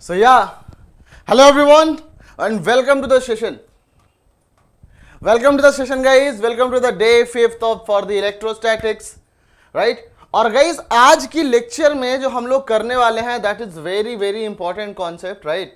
So yeah, hello everyone and welcome to the session. Welcome to the session guys. Welcome to the day 5th of for the electrostatics, right? और guys आज की lecture में जो हम लोग करने वाले हैं that is very very important concept, right?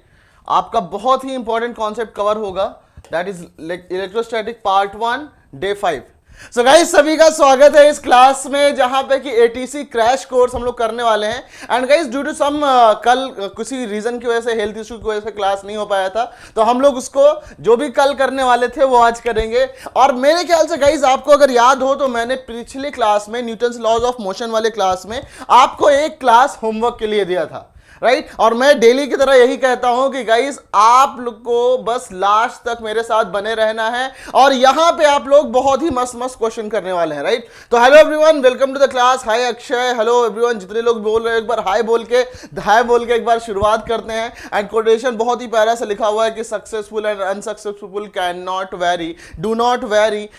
आपका बहुत ही important concept कवर होगा, that is electrostatic part 1 day 5. So guys सभी का स्वागत है इस क्लास में जहां पे कि एटीसी क्रैश कोर्स हम लोग करने वाले हैं. And guys due to some कल किसी रीजन की वजह से, हेल्थ इशू की वजह से क्लास नहीं हो पाया था, तो हम लोग उसको जो भी कल करने वाले थे वो आज करेंगे. और मेरे ख्याल से गाइस आपको अगर याद हो तो मैंने पिछली क्लास में न्यूटन्स लॉज ऑफ मोशन वाले क्लास में आपको एक क्लास होमवर्क के लिए दिया था, राइट? और मैं डेली की तरह यही कहता हूं कि गाइस आप लोग को बस लास्ट तक मेरे साथ बने रहना है और यहां पे आप लोग बहुत ही मस्त मस्त क्वेश्चन करने वाले हैं, राइट? तो hello everyone, welcome to the class. Hi Akshay, hello everyone. जितने लोग बोल रहे हैं एक बार हाय बोल के एक बार शुरुआत करते हैं. एंड कोटेशन बहुत ही प्यारा से लिखा हुआ है कि successful and unsuccessful can not vary, do not vary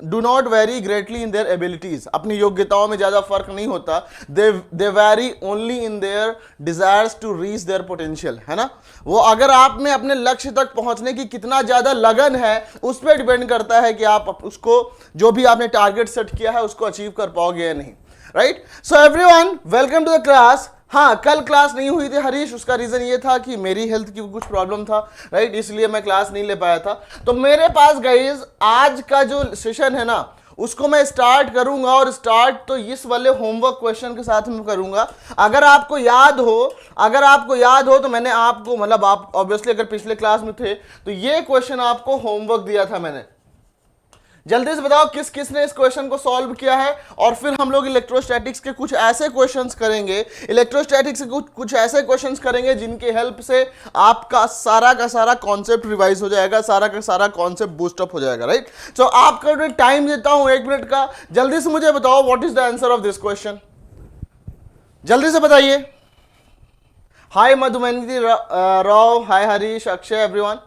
do not vary greatly in their abilities. अपनी योग्यताओं में ज्यादा फर्क नहीं होता. They vary only in their desires to reach their potential, है ना? वो अगर आप में अपने लक्ष्य तक पहुंचने की कितना ज्यादा लगन है उस पर डिपेंड करता है कि आप उसको जो भी आपने टारगेट सेट किया है उसको अचीव कर पाओगे या नहीं, right? So everyone, welcome to the class. हाँ, कल क्लास नहीं हुई थी हरीश, उसका रीजन ये था कि मेरी हेल्थ की कुछ प्रॉब्लम था, राइट? इसलिए मैं क्लास नहीं ले पाया था. तो मेरे पास गाइस आज का जो सेशन है ना उसको मैं स्टार्ट करूंगा, और स्टार्ट तो इस वाले होमवर्क क्वेश्चन के साथ में करूंगा. अगर आपको याद हो तो मैंने आपको, मतलब आप ऑब्वियसली अगर पिछले क्लास में थे तो ये क्वेश्चन आपको होमवर्क दिया था मैंने. जल्दी से बताओ किस किस ने इस क्वेश्चन को सॉल्व किया है. और फिर हम लोग इलेक्ट्रोस्टैटिक्स के कुछ ऐसे क्वेश्चंस करेंगे, इलेक्ट्रोस्टैटिक्स के कुछ ऐसे क्वेश्चंस करेंगे जिनकी हेल्प से आपका सारा का सारा कॉन्सेप्ट रिवाइज हो जाएगा, सारा का सारा कॉन्सेप्ट बूस्टअप हो जाएगा, राइट? सो आपका टाइम देता हूं 1 मिनट का. जल्दी से मुझे बताओ what is the answer of this question. जल्दी से बताइए. हाय मधुमेंद्री राव, हाय हरीश, अक्षय, एवरीवन.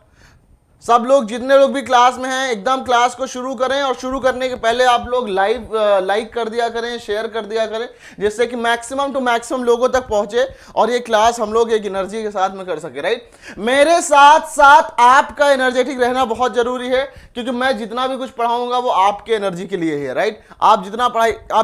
सब लोग जितने लोग भी क्लास में हैं एकदम क्लास को शुरू करें, और शुरू करने के पहले आप लोग लाइक कर दिया करें, शेयर कर दिया करें, जिससे कि मैक्सिमम टू मैक्सिमम लोगों तक पहुंचे और ये क्लास हम लोग एक एनर्जी के साथ में कर सके, राइट? मेरे साथ साथ आपका एनर्जेटिक रहना बहुत जरूरी है, क्योंकि मैं जितना भी कुछ पढ़ाऊंगा वो आपके एनर्जी के लिए है, राइट? आप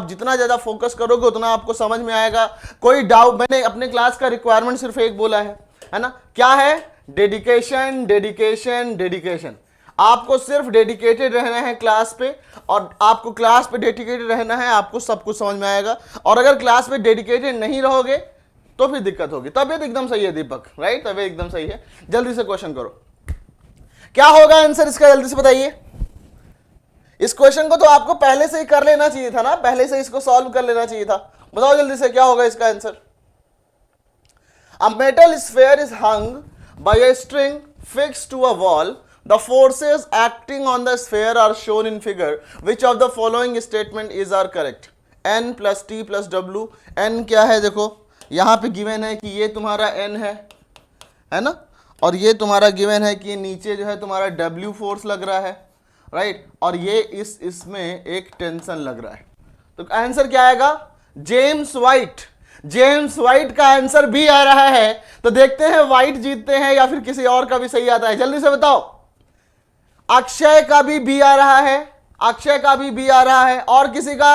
जितना ज्यादा फोकस करोगे उतना आपको समझ में आएगा. कोई डाउट, मैंने अपने क्लास का रिक्वायरमेंट सिर्फ एक बोला है ना? क्या है? Dedication, dedication, dedication. आपको सिर्फ डेडिकेटेड रहना है क्लास पे, और आपको क्लास पे डेडिकेटेड रहना है, आपको सब कुछ समझ में आएगा. और अगर क्लास पे डेडिकेटेड नहीं रहोगे तो फिर दिक्कत होगी. तबीयत एकदम सही है दीपक, राइट? तबीयत एकदम सही है. जल्दी से क्वेश्चन करो. क्या होगा आंसर इसका, जल्दी से बताइए. इस क्वेश्चन को तो आपको पहले से ही कर लेना चाहिए था ना, पहले से इसको सॉल्व कर लेना चाहिए था. बताओ जल्दी से क्या होगा इसका answer. A metal sphere is hung by a string fixed to a wall. The forces acting on the sphere are shown in figure. Which of the following statement is are correct? N plus T plus W. N क्या है? देखो यहाँ पे given है कि ये तुम्हारा N है ना, और ये तुम्हारा गिवन है कि नीचे जो है तुम्हारा W फोर्स लग रहा है, राइट? और ये इसमें एक टेंशन लग रहा है. तो आंसर क्या आएगा? जेम्स वाइट का आंसर भी आ रहा है. तो देखते हैं वाइट जीतते हैं या फिर किसी और का भी सही आता है. जल्दी से बताओ. अक्षय का भी बी आ रहा है, और किसी का?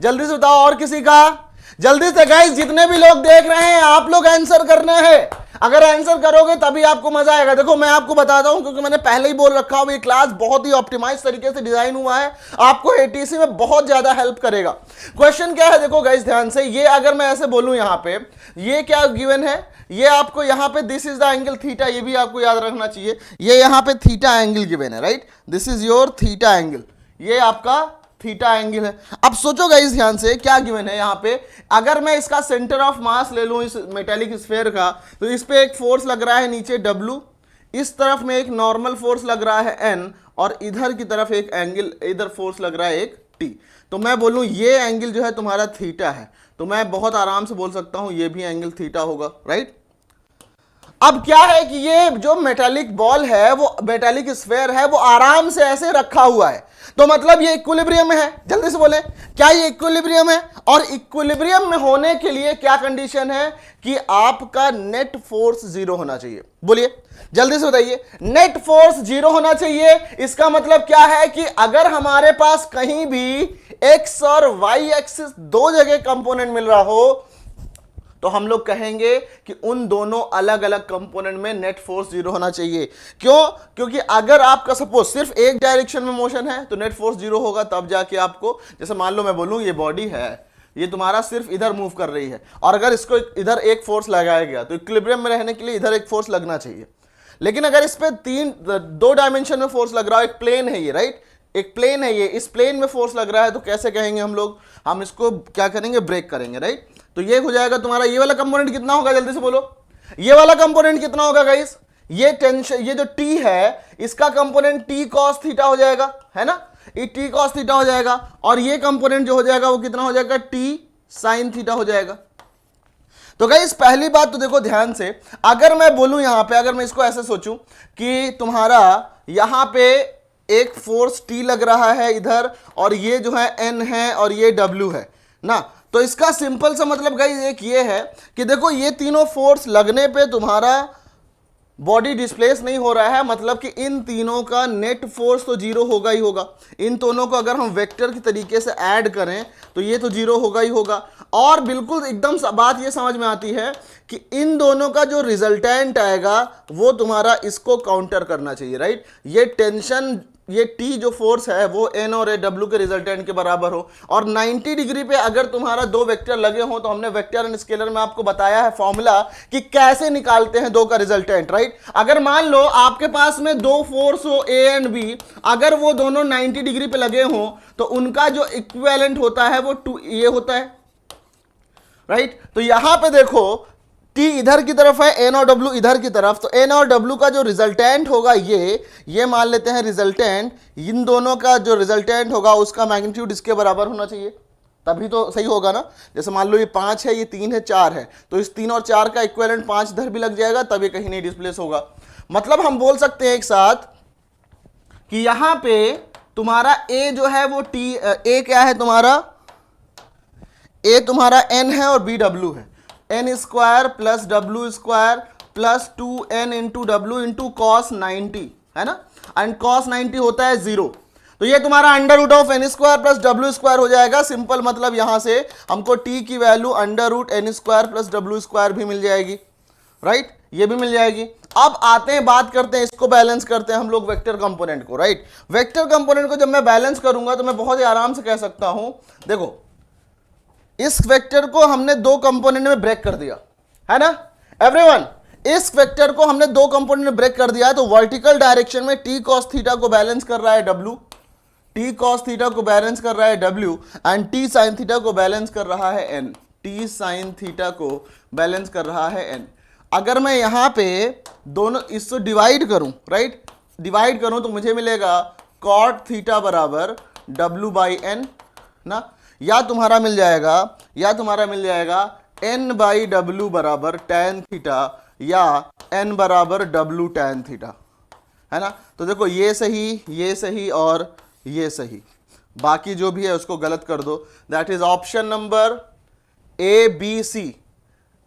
जल्दी से बताओ, और किसी का? जल्दी से गाइस, जितने भी लोग देख रहे हैं आप लोग आंसर करना है. अगर आंसर करोगे तभी आपको मजा आएगा. देखो मैं आपको बताता हूं, क्योंकि मैंने पहले ही बोल रखा हूं ये क्लास बहुत ही ऑप्टिमाइज तरीके से डिजाइन हुआ है, आपको एटीसी में बहुत ज्यादा हेल्प करेगा. क्वेश्चन क्या है देखो गाइस ध्यान से. ये अगर मैं ऐसे बोलूं, यहां पे ये क्या गिवन है, ये आपको यहां पे this is the angle theta, ये भी आपको याद रखना चाहिए. ये यहां पे थीटा एंगल गिवन है, right? This is your theta angle, ये आपका थीटा एंगल है. अब सोचो गाइस ध्यान से क्या गिवन है यहां पे. अगर मैं इसका सेंटर ऑफ मास ले लूं इस मेटेलिक स्फीयर का, तो इस पे एक फोर्स लग रहा है नीचे W, इस तरफ में एक नॉर्मल फोर्स लग रहा है N, और इधर की तरफ एक एंगल, इधर फोर्स लग रहा है एक T. तो मैं बोलूं ये एंगल जो है तुम्हारा थीटा है, तो मैं बहुत आराम से बोल सकता हूं ये भी एंगल थीटा होगा, राइट? अब क्या है कि ये जो मेटालिक बॉल है, वो मेटालिक स्फेयर है, वो आराम से ऐसे रखा हुआ है, तो मतलब ये इक्विलिब्रियम में है। जल्दी से बोले, क्या ये इक्विलिब्रियम है? और इक्विलिब्रियम में होने के लिए क्या कंडीशन है कि आपका नेट फोर्स जीरो होना चाहिए। बोलिए जल्दी से बताइए, नेट फोर्स जीरो होना चाहिए। इसका मतलब क्या है कि अगर हमारे पास कहीं भी एक्स और वाई एक्सिस दो जगह कंपोनेंट मिल रहा हो, तो हम लोग कहेंगे कि उन दोनों अलग अलग कंपोनेंट में नेट फोर्स जीरो होना चाहिए। क्यों? क्योंकि अगर आपका सपोज सिर्फ एक डायरेक्शन में मोशन है तो नेट फोर्स जीरो होगा, तब जाके आपको, जैसे मान लो मैं बोलूं ये बॉडी है, ये तुम्हारा सिर्फ इधर मूव कर रही है, और अगर इसको इधर एक फोर्स लगाया गया तो इक्विलिब्रियम में रहने के लिए इधर एक फोर्स लगना चाहिए। लेकिन अगर इस पे दो डायमेंशन में फोर्स लग रहा है, एक प्लेन है ये, राइट, एक प्लेन है ये, इस प्लेन में फोर्स लग रहा है, तो कैसे कहेंगे हम लोग? हम इसको क्या करेंगे? ब्रेक करेंगे, राइट। तो ये हो जाएगा तुम्हारा, ये वाला कंपोनेंट कितना होगा? जल्दी से बोलो, ये वाला कंपोनेंट कितना होगा गाइस? ये टेंशन, ये जो टी है, इसका कंपोनेंट टी कॉस थीटा हो जाएगा, है ना, ये टी कॉस थीटा हो जाएगा। और ये कंपोनेंट जो हो जाएगा वो कितना हो जाएगा? टी साइन थीटा हो जाएगा। तो गाइस पहली बात तो देखो ध्यान से, अगर मैं बोलूं यहां पे, अगर मैं इसको ऐसे सोचूं कि तुम्हारा यहां पे एक फोर्स टी लग रहा है इधर, और ये जो है एन है और ये डब्ल्यू है ना, तो इसका सिंपल सा मतलब गाइस एक ये है कि देखो ये तीनों फोर्स लगने पे तुम्हारा बॉडी डिस्प्लेस नहीं हो रहा है, मतलब कि इन तीनों का नेट फोर्स तो जीरो होगा ही होगा। इन दोनों को अगर हम वेक्टर की तरीके से ऐड करें तो ये तो जीरो होगा ही होगा। और बिल्कुल एकदम बात ये समझ में आती है कि इन दोनों का जो रिजल्टेंट आएगा वो तुम्हारा इसको काउंटर करना चाहिए, राइट। ये टेंशन, ये टी जो फोर्स है वो एन और ए डब्ल्यू के रिजल्टेंट के बराबर हो। और 90 डिग्री पे अगर तुम्हारा दो वेक्टर लगे हो, तो हमने वेक्टर एंड स्केलर में आपको बताया है फॉर्मूला कि कैसे निकालते हैं दो का रिजल्टेंट, राइट। अगर मान लो आपके पास में दो फोर्स हो ए एंड बी, अगर वो दोनों 90 डिग्री पे लगे हो तो उनका जो इक्विवेलेंट होता है वो टू ये होता है, राइट। तो यहां पे देखो T इधर की तरफ है, एन और डब्ल्यू इधर की तरफ, तो एन और डब्ल्यू का जो रिजल्टेंट होगा ये मान लेते हैं रिजल्टेंट, इन दोनों का जो रिजल्टेंट होगा उसका मैग्नीट्यूड इसके बराबर होना चाहिए, तभी तो सही होगा ना। जैसे मान लो ये 5 है, ये 3 है, 4 है, तो इस 3 और 4 का इक्विवेलेंट 5 इधर भी लग जाएगा, तब ये कहीं नहीं डिस्प्लेस होगा। मतलब हम बोल सकते हैं एक साथ कि यहां पे तुम्हारा ए जो है वो टी, ए क्या है तुम्हारा? ए तुम्हारा एन है और बी डब्ल्यू है। N square plus W square plus 2n into W into cos 90, है ना, एंड कॉस 90 होता है 0। तो ये तुम्हारा under root of N square plus W square हो जाएगा। सिंपल मतलब यहां से हमको t की value under root N square plus W square भी मिल जाएगी, राइट, ये भी मिल जाएगी। अब आते हैं, बात करते हैं, इसको बैलेंस करते हैं हम लोग वेक्टर कंपोनेंट को, राइट। वेक्टर कंपोनेंट को जब मैं बैलेंस करूंगा तो मैं बहुत ही आराम से कह सकता हूं, देखो इस वेक्टर को हमने दो कंपोनेंट में ब्रेक कर दिया, है ना एवरीवन। इस वेक्टर को हमने दो कंपोनेंट में ब्रेक कर दिया, तो वर्टिकल डायरेक्शन में टी कॉस थीटा को बैलेंस कर रहा है डब्ल्यू, टी कॉस थीटा को बैलेंस कर रहा है W, and T sine theta को बैलेंस कर रहा है एन, टी साइन थीटा को बैलेंस कर रहा है एन। अगर मैं यहां पे दोनों इसको डिवाइड करूं, राइट, डिवाइड करूं तो मुझे मिलेगा कॉट थीटा बराबर डब्ल्यू बाई एन ना, या तुम्हारा मिल जाएगा n बाई डब्ल्यू बराबर टैन थीटा, या n बराबर डब्ल्यू टैन थीटा, है ना। तो देखो ये सही और ये सही, बाकी जो भी है उसको गलत कर दो। That is option number A B C,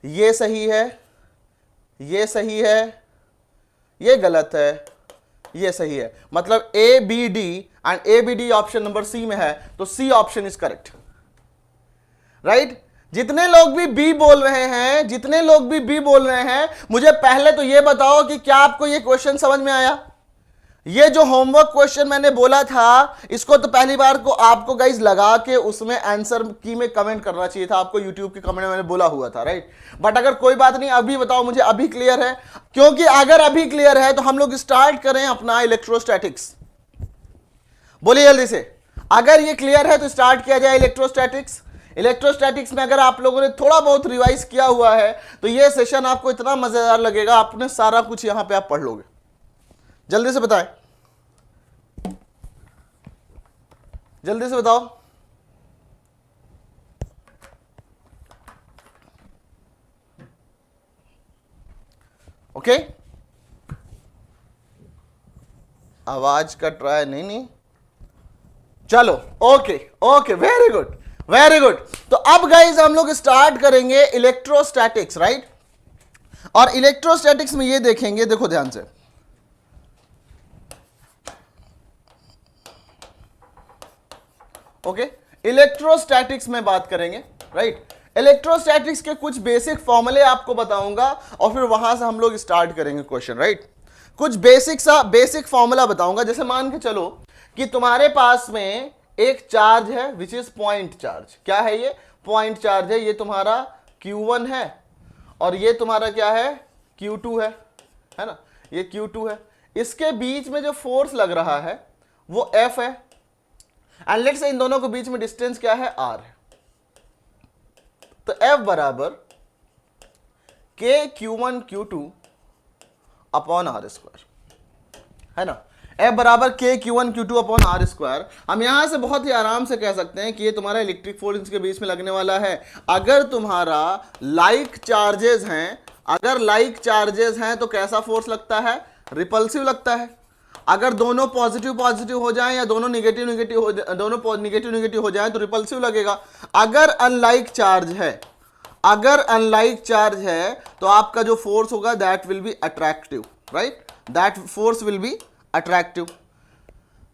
ये सही है, ये सही है, ये गलत है, ये सही है। मतलब A B D and A B D option number C में है, तो C option is correct, right. जितने लोग भी बी बोल रहे हैं, मुझे पहले तो ये बताओ कि क्या आपको ये क्वेश्चन समझ में आया? ये जो होमवर्क क्वेश्चन मैंने बोला था, इसको तो पहली बार को आपको गाइज लगा के उसमें आंसर की में कमेंट करना चाहिए था आपको, यूट्यूब के कमेंट में मैंने बोला हुआ था, राइट। बट अगर कोई बात नहीं, अभी बताओ मुझे, अभी क्लियर है? क्योंकि अगर अभी क्लियर है तो हम लोग स्टार्ट करें अपना इलेक्ट्रोस्टैटिक्स। बोलिए जल्दी से, अगर ये क्लियर है तो स्टार्ट किया जाए इलेक्ट्रोस्टैटिक्स। इलेक्ट्रोस्टैटिक्स में अगर आप लोगों ने थोड़ा बहुत रिवाइज किया हुआ है तो ये सेशन आपको इतना मजेदार लगेगा, आपने सारा कुछ यहां पे आप पढ़ लोगे। जल्दी से बताएं, जल्दी से बताओ। ओके आवाज कट रहा है, नहीं चलो okay okay, very good very good. तो अब गाइज हम लोग स्टार्ट करेंगे इलेक्ट्रोस्टैटिक्स, राइट। और इलेक्ट्रोस्टैटिक्स में ये देखेंगे, देखो ध्यान से, ओके इलेक्ट्रोस्टैटिक्स में बात करेंगे, राइट। इलेक्ट्रोस्टैटिक्स के कुछ बेसिक फॉर्मूले आपको बताऊंगा और फिर वहां से हम लोग स्टार्ट करेंगे क्वेश्चन, राइट। कुछ बेसिक फॉर्मूला बताऊंगा। जैसे मान के चलो कि तुम्हारे पास में एक चार्ज है विच इज पॉइंट चार्ज। क्या है ये? पॉइंट चार्ज है। ये तुम्हारा Q1 है और ये तुम्हारा क्या है? Q2 है ना, ये Q2 है। इसके बीच में जो फोर्स लग रहा है वो F है एंड लेट्स से इन दोनों के बीच में डिस्टेंस क्या है? R है। तो F बराबर K Q1 Q2 upon R square, है ना। F बराबर K Q1 Q2 upon R square. हम यहां से बहुत ही आराम से कह सकते हैं कि ये तुम्हारा इलेक्ट्रिक फोर्स के बीच में लगने वाला है। अगर तुम्हारा लाइक चार्जेस हैं, अगर लाइक चार्जेस हैं तो कैसा फोर्स लगता है? रिपल्सिव लगता है। अगर दोनों पॉजिटिव पॉजिटिव हो जाएं या दोनों निगेटिव निगेटिव हो जाएं तो रिपल्सिव लगेगा। अगर अनलाइक चार्ज है, अगर अनलाइक चार्ज है तो आपका जो फोर्स होगा that will be attractive, right. That force will be attractive.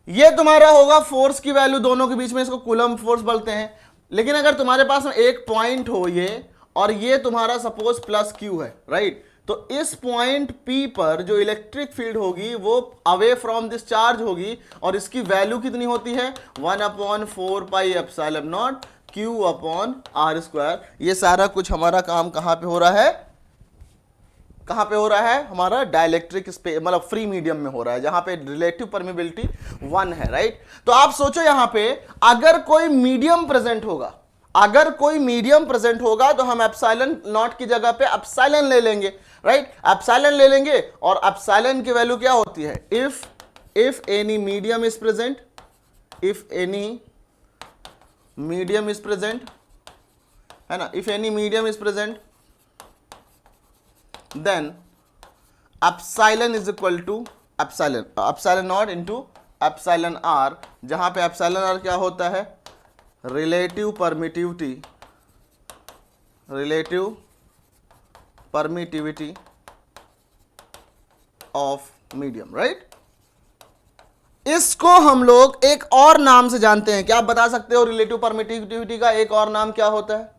ये तुम्हारा होगा फोर्स की वैल्यू दोनों के बीच में, इसको कूलम्ब फोर्स बोलते हैं। लेकिन अगर तुम्हारे पास में एक पॉइंट हो ये और ये तुम्हारा सपोज प्लस Q है, राइट। तो इस पॉइंट P पर जो इलेक्ट्रिक फील्ड होगी वो अवे फ्रॉम दिस चार्ज होगी और इसकी वैल्यू कितनी होती है? 1/4 pi epsilon not Q upon R square. ये सारा कुछ हमारा काम कहां पे हो रहा है? कहां पे हो रहा है? हमारा डाइलेक्ट्रिक मतलब फ्री मीडियम में हो रहा है, जहां पे रिलेटिव परमिबिलिटी 1 है, राइट। तो आप सोचो यहां पे अगर कोई मीडियम प्रेजेंट होगा, अगर कोई मीडियम प्रेजेंट होगा तो हम एप्सिलॉन नॉट की जगह पे एप्सिलॉन ले लेंगे, राइट। एप्सिलॉन ले लेंगे और एप्सिलॉन की वैल्यू क्या होती है? If any medium is present, if any medium is present, है ना, if any medium is present then epsilon is equal to epsilon naught into epsilon r, जहां पे epsilon r क्या होता है? relative permittivity of medium, right। इसको हम लोग एक और नाम से जानते हैं। क्या आप बता सकते हो रिलेटिव परमिटिविटी का एक और नाम क्या होता है?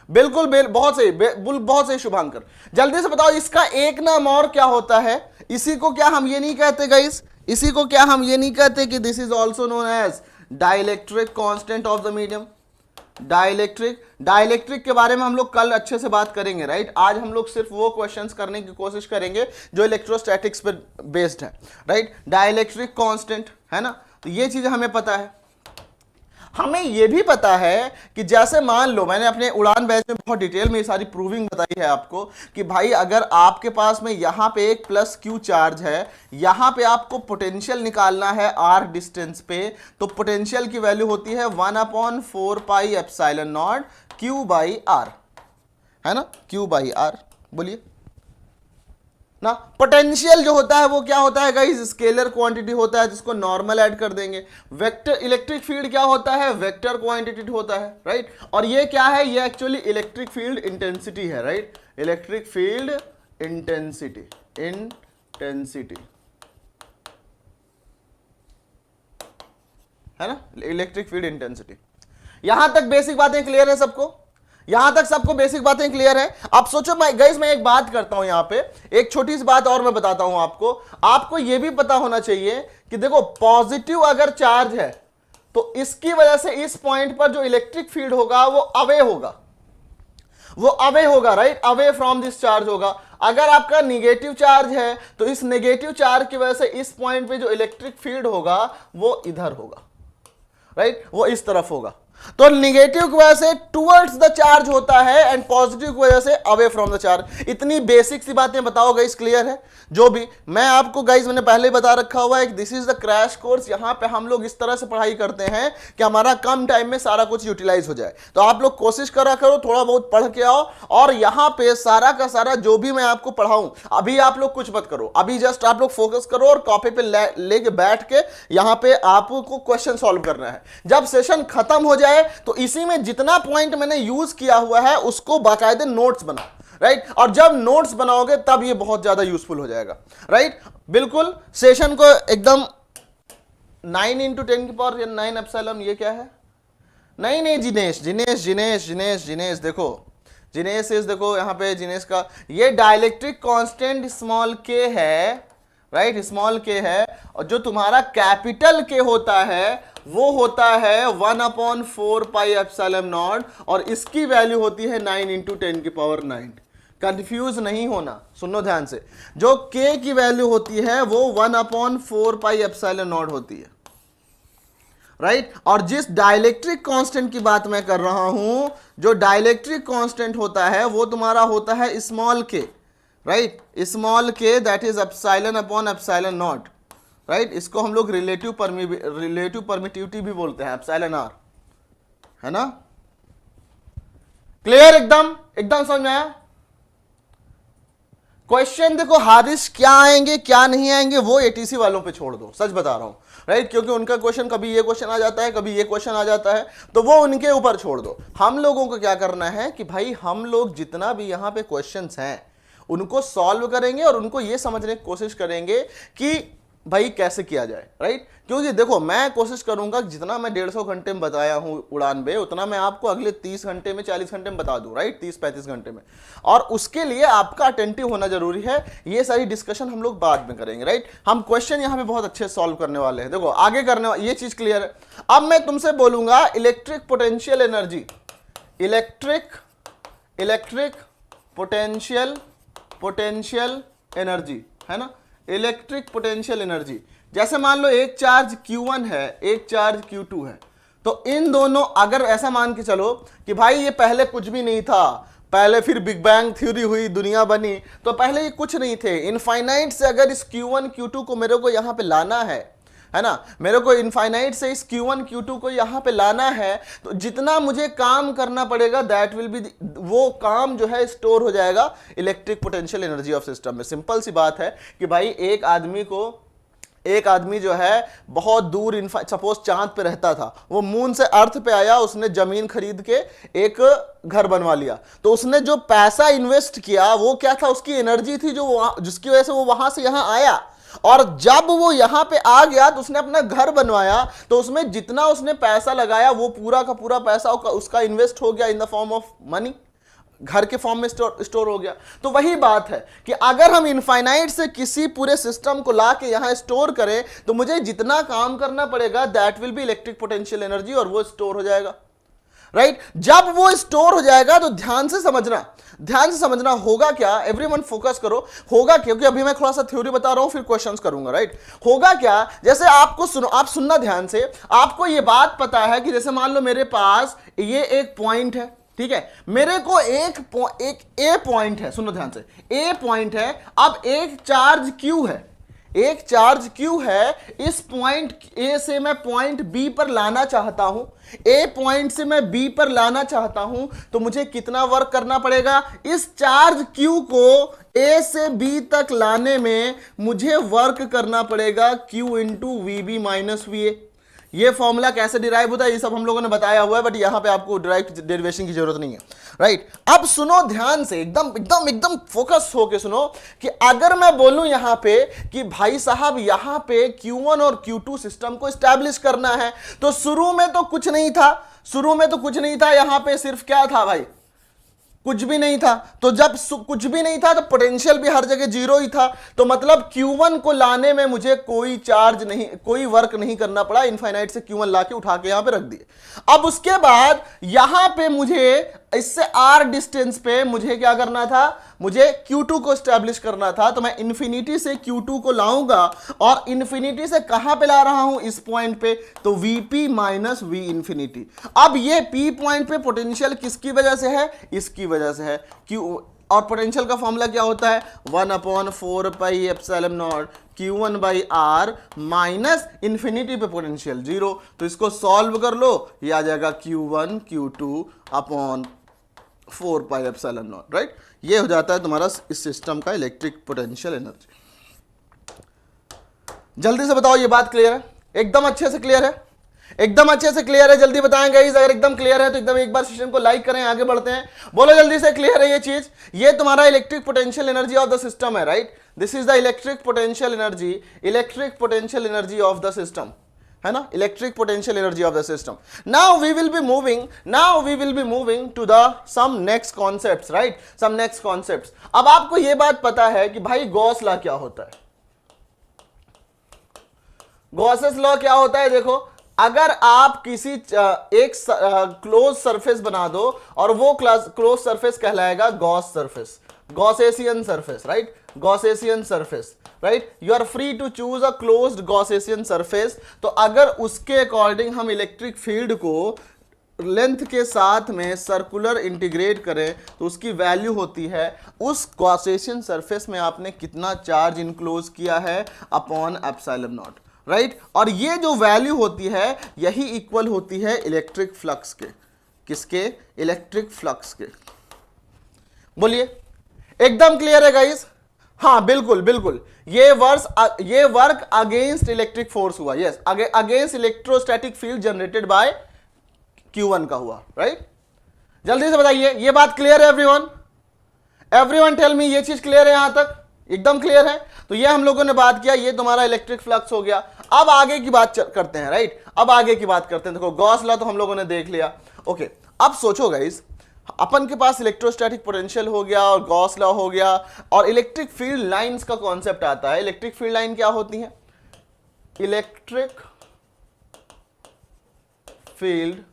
बिल्कुल बहुत सही शुभांकर, जल्दी से बताओ इसका एक नाम और क्या होता है? इसी को क्या हम ये नहीं कहते गाइस, इसी को क्या हम ये नहीं कहते कि this is also known as dielectric constant of the medium? Dielectric के बारे में हम लोग कल अच्छे से बात करेंगे, राइट। आज हम लोग सिर्फ वो क्वेश्चंस करने की कोशिश करेंगे जो इलेक्ट्रोस्टैटिक्स पर बेस्ड है, राइट। डाइलेक्ट्रिक कांस्टेंट, है ना। तो ये चीज हमें पता है। हमें यह भी पता है कि जैसे मान लो, मैंने अपने उड़ान बैच में बहुत डिटेल में ये सारी प्रूविंग बताई है आपको कि भाई अगर आपके पास में यहां पे एक प्लस Q चार्ज है, यहां पे आपको पोटेंशियल निकालना है R डिस्टेंस पे, तो पोटेंशियल की वैल्यू होती है 1/4 pi epsilon not Q by R, है ना, Q बाई R। बोलिए ना। पोटेंशियल जो होता है वो क्या होता है गाइस? स्केलर क्वांटिटी होता है जिसको नॉर्मल ऐड कर देंगे। वेक्टर इलेक्ट्रिक फील्ड क्या होता है? वेक्टर क्वांटिटी होता है, राइट। और ये क्या है? ये एक्चुअली इलेक्ट्रिक फील्ड इंटेंसिटी है, राइट। इलेक्ट्रिक फील्ड इंटेंसिटी है ना, इलेक्ट्रिक फील्ड इंटेंसिटी। यहां तक बेसिक बातें क्लियर है सबको? यहां तक सबको बेसिक बातें क्लियर है? अब सोचो गाइस, मैं एक बात करता हूं यहां पे, एक छोटी सी बात और मैं बताता हूं आपको यह भी पता होना चाहिए कि देखो पॉजिटिव अगर चार्ज है तो इसकी वजह से इस पॉइंट पर जो इलेक्ट्रिक फील्ड होगा वो अवे होगा, right. Away from this charge होगा। अगर आपका निगेटिव चार्ज है तो इस नेगेटिव चार्ज की वजह से इस पॉइंट पे जो इलेक्ट्रिक फील्ड होगा वो इधर होगा, राइट, वो इस तरफ होगा। तो निगेटिव की वजह से टुवर्ड्स द चार्ज होता है एंड पॉजिटिव की वजह से अवे फ्रॉम द चार्ज। इतनी बेसिक सी बातें बताओ गाइस, क्लियर है? जो भी मैं आपको गाइस मैंने पहले ही बता रखा हुआ है, this is the crash course. यहां पे हम लोग इस तरह से पढ़ाई करते हैं कि हमारा कम टाइम में सारा कुछ यूटिलाइज हो जाए। तो आप लोग कोशिश करा करो, थोड़ा बहुत पढ़ के आओ, और यहां पे सारा का सारा जो भी मैं आपको पढ़ाऊं, अभी आप लोग कुछ मत करो, अभी जस्ट आप लोग फोकस करो और कॉपी पे लेके बैठ के यहां पे आपको क्वेश्चन सॉल्व करना है। जब सेशन खत्म हो जाए तो इसी में जितना पॉइंट मैंने यूज किया हुआ है उसको बाकायदे नोट्स बनाओ, राइट? और जब नोट्स बनाओगे तब ये बहुत ज्यादा यूजफुल हो जाएगा, राइट? बिल्कुल सेशन को एकदम 9 × 10 की पावर 9 एप्सिलॉन, ये क्या है? नहीं जिनेश जिनेश जिनेश जिनेश जिनेश देखो, जिनेश इज देखो यहां पे जिनेश का ये डाइलेक्ट्रिक कांस्टेंट स्मॉल के है, राइट? स्मॉल के है, और जो तुम्हारा कैपिटल के होता है वो होता है 1/4 पाई एप्सिलॉन नॉट, और इसकी वैल्यू होती है 9 × 10 की पावर 9। कंफ्यूज नहीं होना, सुनो ध्यान से। जो k की वैल्यू होती है वो 1/4 पाई एप्सिलॉन नॉट होती है, राइट? और जिस डाइलेक्ट्रिक कांस्टेंट की बात मैं कर रहा हूं, जो डाइलेक्ट्रिक कांस्टेंट होता है वो तुम्हारा होता है स्मॉल के, राइट? स्मॉल के दैट इज एप्सिलॉन/एप्सिलॉन नॉट, राइट? इसको हम लोग रिलेटिव परमिटिविटी भी बोलते हैं, एप्सिलॉन r, है ना? क्लियर? एकदम एकदम समझ में आया? क्वेश्चन देखो हारिस क्या आएंगे क्या नहीं आएंगे वो एटीसी वालों पे छोड़ दो, सच बता रहा हूं, राइट? क्योंकि उनका क्वेश्चन कभी ये क्वेश्चन आ जाता है, कभी ये क्वेश्चन आ जाता है, तो वो उनके ऊपर छोड़ दो। हम लोगों को क्या करना है कि भाई हम लोग जितना भी यहां पे क्वेश्चंस हैं उनको सॉल्व करेंगे और उनको ये समझने की कोशिश करेंगे कि भाई कैसे किया जाए, राइट? क्योंकि देखो मैं कोशिश करूंगा जितना मैं 150 घंटे में बताया हूं उड़ान पे, उतना मैं आपको अगले 30 घंटे में 40 घंटे में बता दूं, राइट? 30-35 घंटे में। और उसके लिए आपका अटेंटिव होना जरूरी है। ये सारी डिस्कशन हम लोग बाद में करेंगे, राइट? हम क्वेश्चन यहां पे बहुत अच्छे सॉल्व करने वाले हैं। देखो आगे करने वाले, ये चीज क्लियर है। अब मैं तुमसे बोलूंगा electric potential energy, electric potential energy, है ना? इलेक्ट्रिक पोटेंशियल एनर्जी, जैसे मान लो एक चार्ज Q1 है, एक चार्ज Q2 है, तो इन दोनों, अगर ऐसा मान के चलो कि भाई ये पहले कुछ भी नहीं था, पहले फिर बिग बैंग थ्योरी हुई, दुनिया बनी, तो पहले ये कुछ नहीं थे। इनफाइनाइट से अगर इस Q1 Q2 को मेरे को यहां पे लाना है ना? मेरे को इनफाइनाइट से इस Q1 Q2 को यहां पे लाना है, तो जितना मुझे काम करना पड़ेगा दैट विल बी, वो काम जो है स्टोर हो जाएगा electric potential energy of system में। सिंपल सी बात है कि भाई एक आदमी जो है बहुत दूर, सपोज चांद पे रहता था, वो मून से अर्थ पे आया, उसने जमीन खरीद के एक घर बनवा लिया, तो उसने जो पैसा इन्वेस्ट किया वो क्या था? उसकी एनर्जी थी जो जिसकी वजह से वो वहां से यहां आया, और जब वो यहां पे आ गया तो उसने अपना घर बनवाया, तो उसमें जितना उसने पैसा लगाया वो पूरा का पूरा पैसा उसका इन्वेस्ट हो गया in the form of money, घर के फॉर्म में स्टोर हो गया। तो वही बात है कि अगर हम इनफाइनाइट से किसी पूरे सिस्टम को ला के यहां स्टोर करें तो मुझे जितना काम करना पड़ेगा that will B electric potential energy, और वो स्टोर हो जाएगा, राइट? जब वो स्टोर हो जाएगा तो ध्यान से समझना होगा क्या, एवरीवन फोकस करो, होगा क्योंकि अभी मैं थोड़ा सा थ्योरी बता रहा हूं फिर क्वेश्चंस करूंगा, राइट? होगा क्या, जैसे आपको सुनो, आप सुनना ध्यान से, आपको ये बात पता है कि जैसे मान लो मेरे पास ये एक पॉइंट है, ठीक है? मेरे को एक ए पॉइंट है, सुनो ध्यान से, ए पॉइंट है, अब एक चार्ज Q है, एक चार्ज Q है, इस पॉइंट ए से मैं पॉइंट बी पर लाना चाहता हूं, ए पॉइंट से मैं बी पर लाना चाहता हूं, तो मुझे कितना वर्क करना पड़ेगा? इस चार्ज Q को ए से बी तक लाने में मुझे वर्क करना पड़ेगा Q into VB minus VA। ये फॉर्मूला कैसे डिराइव होता है ये सब हम लोगों ने बताया हुआ है, बट यहां पे आपको डायरेक्ट डेरिवेशन की जरूरत नहीं है, राइट? अब सुनो ध्यान से, एकदम एकदम एकदम फोकस होके सुनो कि अगर मैं बोलूं यहां पे कि भाई साहब यहां पे Q1 और Q2 सिस्टम को एस्टैब्लिश करना है, तो शुरू में तो कुछ नहीं था, यहां पे सिर्फ क्या था भाई? कुछ भी नहीं था। तो जब कुछ भी नहीं था तो पोटेंशियल भी हर जगह जीरो ही था, तो मतलब Q1 को लाने में मुझे कोई वर्क नहीं करना पड़ा, इनफाइनाइट से Q1 लाके उठा के यहां पे रख दिए। अब उसके बाद यहां पे मुझे इससे r डिस्टेंस पे मुझे क्या करना था, मुझे Q2 को स्टैब्लिश करना था, तो मैं इन्फिनिटी से Q2 को लाऊंगा और इन्फिनिटी से कहां पे ला रहा हूं, इस पॉइंट पे, तो Vp माइनस वी इंफिनिटी। अब ये P पॉइंट पे पोटेंशियल किसकी वजह से है, इसकी वजह से है, Q, और पोटेंशियल का फॉर्मूला क्या होता है, 1/4 pi epsilon naught Q1 by R minus infinity पे पोटेंशियल 0। तो इसको सॉल्व कर लो, ये आ जाएगा Q1 Q2 upon 4 pi epsilon not, right. ये हो जाता है तुम्हारा इस सिस्टम का इलेक्ट्रिक पोटेंशियल एनर्जी। जल्दी से बताओ, ये बात क्लियर है, एकदम अच्छे से क्लियर है, एकदम अच्छे से क्लियर है, जल्दी बताएं गाइस। अगर एकदम क्लियर है तो एकदम एक बार सेशन को लाइक करें, आगे बढ़ते हैं, बोलो जल्दी से क्लियर है ये चीज। ये तुम्हारा electric potential energy of the system है, right. This is the electric potential energy, electric potential energy of the system, है ना, electric potential energy of the system. Now we will be moving to the some next concepts, right, some next concepts. अब आपको ये बात पता है कि भाई गॉस लॉ क्या होता है, गॉसेस लॉ क्या होता है। देखो, अगर आप किसी एक क्लोज सरफेस बना दो और वो क्लोज सरफेस कहलाएगा Gauss surface, Gaussian surface, right, Gaussian surface, right. You are free to choose a closed Gaussian surface. तो अगर उसके अकॉर्डिंग हम इलेक्ट्रिक फील्ड को लेंथ के साथ में सर्कुलर इंटीग्रेट करें तो उसकी वैल्यू होती है उस गॉसेसियन सरफेस में आपने कितना चार्ज इनक्लोज किया है अपॉन एप्सिलॉन नॉट, राइट। और ये जो वैल्यू होती है यही इक्वल होती है इलेक्ट्रिक फ्लक्स के, किसके, इलेक्ट्रिक फ्लक्स के। बोलिए, एकदम क्लियर है गाइस? हाँ बिल्कुल बिल्कुल, ये वर्क अगेंस्ट इलेक्ट्रिक फोर्स हुआ, yes, against electrostatic field generated by Q1 का हुआ, राइट। जल्दी से बताइए, ये बात क्लियर है एवरीवन? एवरीवन टेल मी, ये चीज क्लियर है यहां तक, एकदम क्लियर है? तो ये हम लोगों ने बात किया, ये तुम्हारा इलेक्ट्रिक फ्लक्स हो गया। अब आगे की बात करते हैं, राइट, अब आगे की बात करते हैं। देखो गॉस लॉ तो हम लोगों ने देख लिया, ओके। अब सोचो गाइस, अपन के पास इलेक्ट्रोस्टैटिक पोटेंशियल हो गया और गॉस लॉ हो गया और इलेक्ट्रिक फील्ड लाइंस का कॉन्सेप्ट आता है। इलेक्ट्रिक फील्ड लाइन क्या होती है? इलेक्ट्रिक फील्ड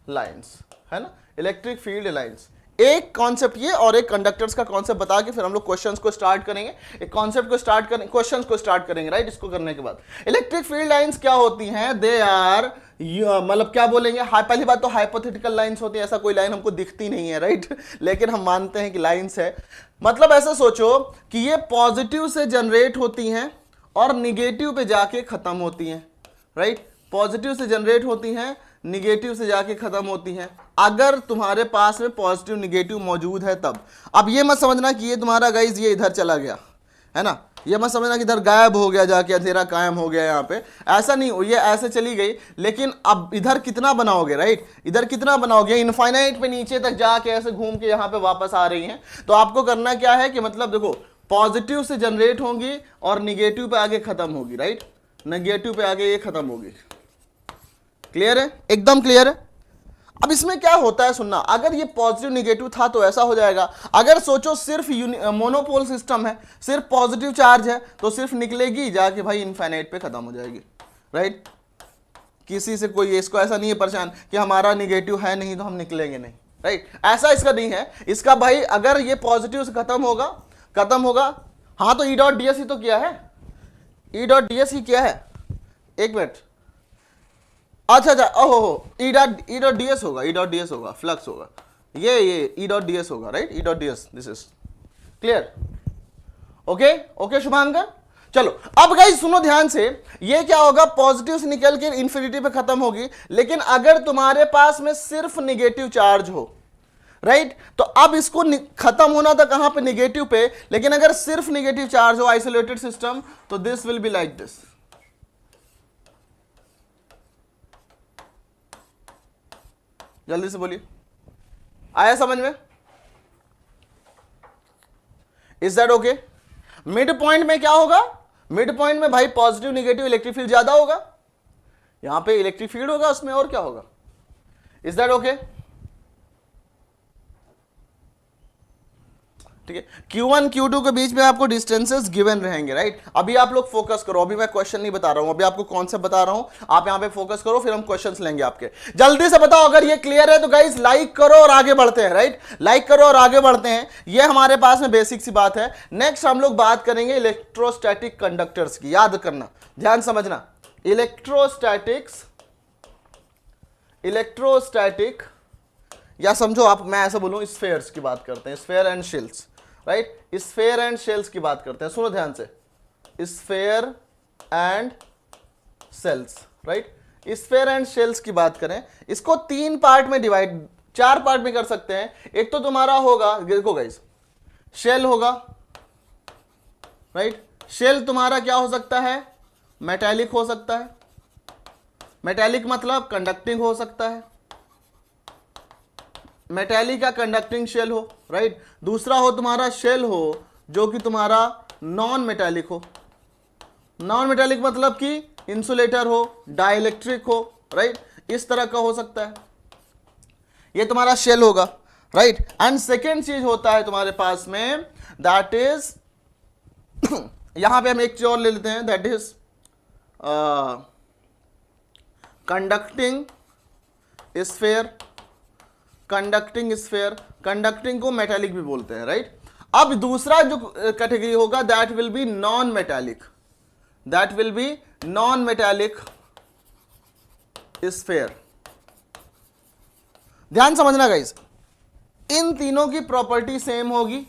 लाइंस, है ना, इलेक्ट्रिक फील्ड लाइंस। एक कॉन्सेप्ट ये और एक कंडक्टर्स का कॉन्सेप्ट बता के फिर हम लोग क्वेश्चंस को स्टार्ट करेंगे, एक कॉन्सेप्ट को स्टार्ट करेंगे, क्वेश्चंस को स्टार्ट करेंगे, राइट। इसको करने के बाद इलेक्ट्रिक फील्ड लाइंस क्या होती हैं? दे आर, मतलब क्या बोलेंगे, पहली बात तो हाइपोथेटिकल लाइंस होती है, ऐसा कोई लाइन हमको दिखती नहीं है, राइट, लेकिन हम मानते हैं कि लाइंस है। मतलब ऐसा सोचो कि ये पॉजिटिव से जनरेट होती हैं और निगेटिव पे जाके खत्म होती हैं, राइट, पॉजिटिव से जनरेट होती हैं, निगेटिव से जाके खत्म होती हैं। अगर तुम्हारे पास में पॉजिटिव निगेटिव मौजूद है तब। अब ये मत समझना कि ये तुम्हारा गाइस ये इधर चला गया, है ना, ये मत समझना कि इधर गायब हो गया, जाके अंधेरा कायम हो गया यहाँ पे, ऐसा नहीं, ये ऐसे चली गई। लेकिन अब इधर कितना बनाओगे, राइट, इधर कितना बनाओगे, इनफाइनाइट पे नीचे तक जाके ऐसे घूम के यहाँ पे वापस आ रही हैं। तो आपको करना क्या है कि मतलब देखो, पॉजिटिव से जनरेट होंगी और निगेटिव पे आगे खत्म होगी, राइट, निगेटिव पे आगे ये खत्म होगी। क्लियर है? एकदम क्लियर है? अब इसमें क्या होता है, सुनना, अगर ये पॉजिटिव निगेटिव था तो ऐसा हो जाएगा। अगर सोचो सिर्फ मोनोपोल सिस्टम है, सिर्फ पॉजिटिव चार्ज है, तो सिर्फ निकलेगी जाके भाई इनफाइनाइट पे खत्म हो जाएगी, राइट। किसी से कोई इसको ऐसा नहीं है परेशान कि हमारा निगेटिव है नहीं तो हम निकलेंगे नहीं, राइट, ऐसा इसका नहीं है। इसका भाई अगर ये पॉजिटिव से खत्म होगा, हाँ तो ई डॉट डी एस ही तो किया है, ई डॉट डी एस ही किया है, एक मिनट, अच्छा, ओहो, ई डॉट डी एस होगा, ई डॉट डी एस होगा, फ्लक्स होगा, ये ई डॉट डी एस होगा, right, E dot D S, this is clear, okay Shubhankar. चलो अब गाइस सुनो ध्यान से, ये क्या होगा, पॉजिटिव से निकल के इंफिनिटी पे खत्म होगी। लेकिन अगर तुम्हारे पास में सिर्फ निगेटिव चार्ज हो, राइट, तो अब इसको खत्म होना था कहां पे, निगेटिव पे। लेकिन अगर सिर्फ निगेटिव चार्ज हो, आइसोलेटेड सिस्टम, तो this will be like this. जल्दी से बोलिए, आया समझ में? Is that okay? Mid point में क्या होगा, मिड पॉइंट में भाई पॉजिटिव निगेटिव इलेक्ट्रिक फील्ड ज्यादा होगा, यहां पे इलेक्ट्रिक फील्ड होगा उसमें, और क्या होगा। Is that okay? ठीक है, Q1 Q2 के बीच में आपको डिस्टेंसेस गिवन रहेंगे, राइट। अभी आप लोग फोकस करो, अभी मैं क्वेश्चन नहीं बता रहा हूं, अभी आपको कॉन्सेप्ट बता रहा हूं, आप यहां पे फोकस करो, फिर हम क्वेश्चंस लेंगे आपके। जल्दी से बताओ, अगर ये क्लियर है तो गाइस लाइक करो और आगे बढ़ते हैं, राइट। लाइक करो और आगे बढ़ते हैं, ये हमारे पास में बेसिक सी बात है। नेक्स्ट हम लोग बात करेंगे इलेक्ट्रोस्टैटिक कंडक्टर्स की। याद करना, ध्यान समझना, इलेक्ट्रोस्टैटिक या समझो आप, मैं ऐसा बोलूं स्फेयर्स की बात करते हैं, sphere and shells, right. Sphere and shells की बात करते हैं, सुनो ध्यान से, sphere and cells, right. Sphere and shells की बात करें, इसको 3 पार्ट में डिवाइड, 4 पार्ट में कर सकते हैं। एक तो तुम्हारा होगा, देखो गाइस, शेल होगा, राइट। शेल तुम्हारा क्या हो सकता है, मेटालिक हो सकता है, मेटालिक मतलब कंडक्टिंग हो सकता है, मेटालिक का कंडक्टिंग शेल हो, राइट। दूसरा हो तुम्हारा शेल हो जो कि तुम्हारा नॉन मेटालिक हो, नॉन मेटालिक मतलब कि इंसुलेटर हो, डाइलेक्ट्रिक हो, राइट, इस तरह का हो सकता है, ये तुम्हारा शेल होगा, राइट। एंड सेकेंड चीज होता है तुम्हारे पास में, दैट इज यहां पे हम एक चीज और ले लेते हैं, that is conducting sphere, conducting sphere, conducting को मेटालिक भी बोलते हैं, राइट। अब दूसरा जो कैटेगरी होगा, that will B non metallic, that will B non metallic sphere. ध्यान समझना गाइस, इन तीनों की प्रॉपर्टी सेम होगी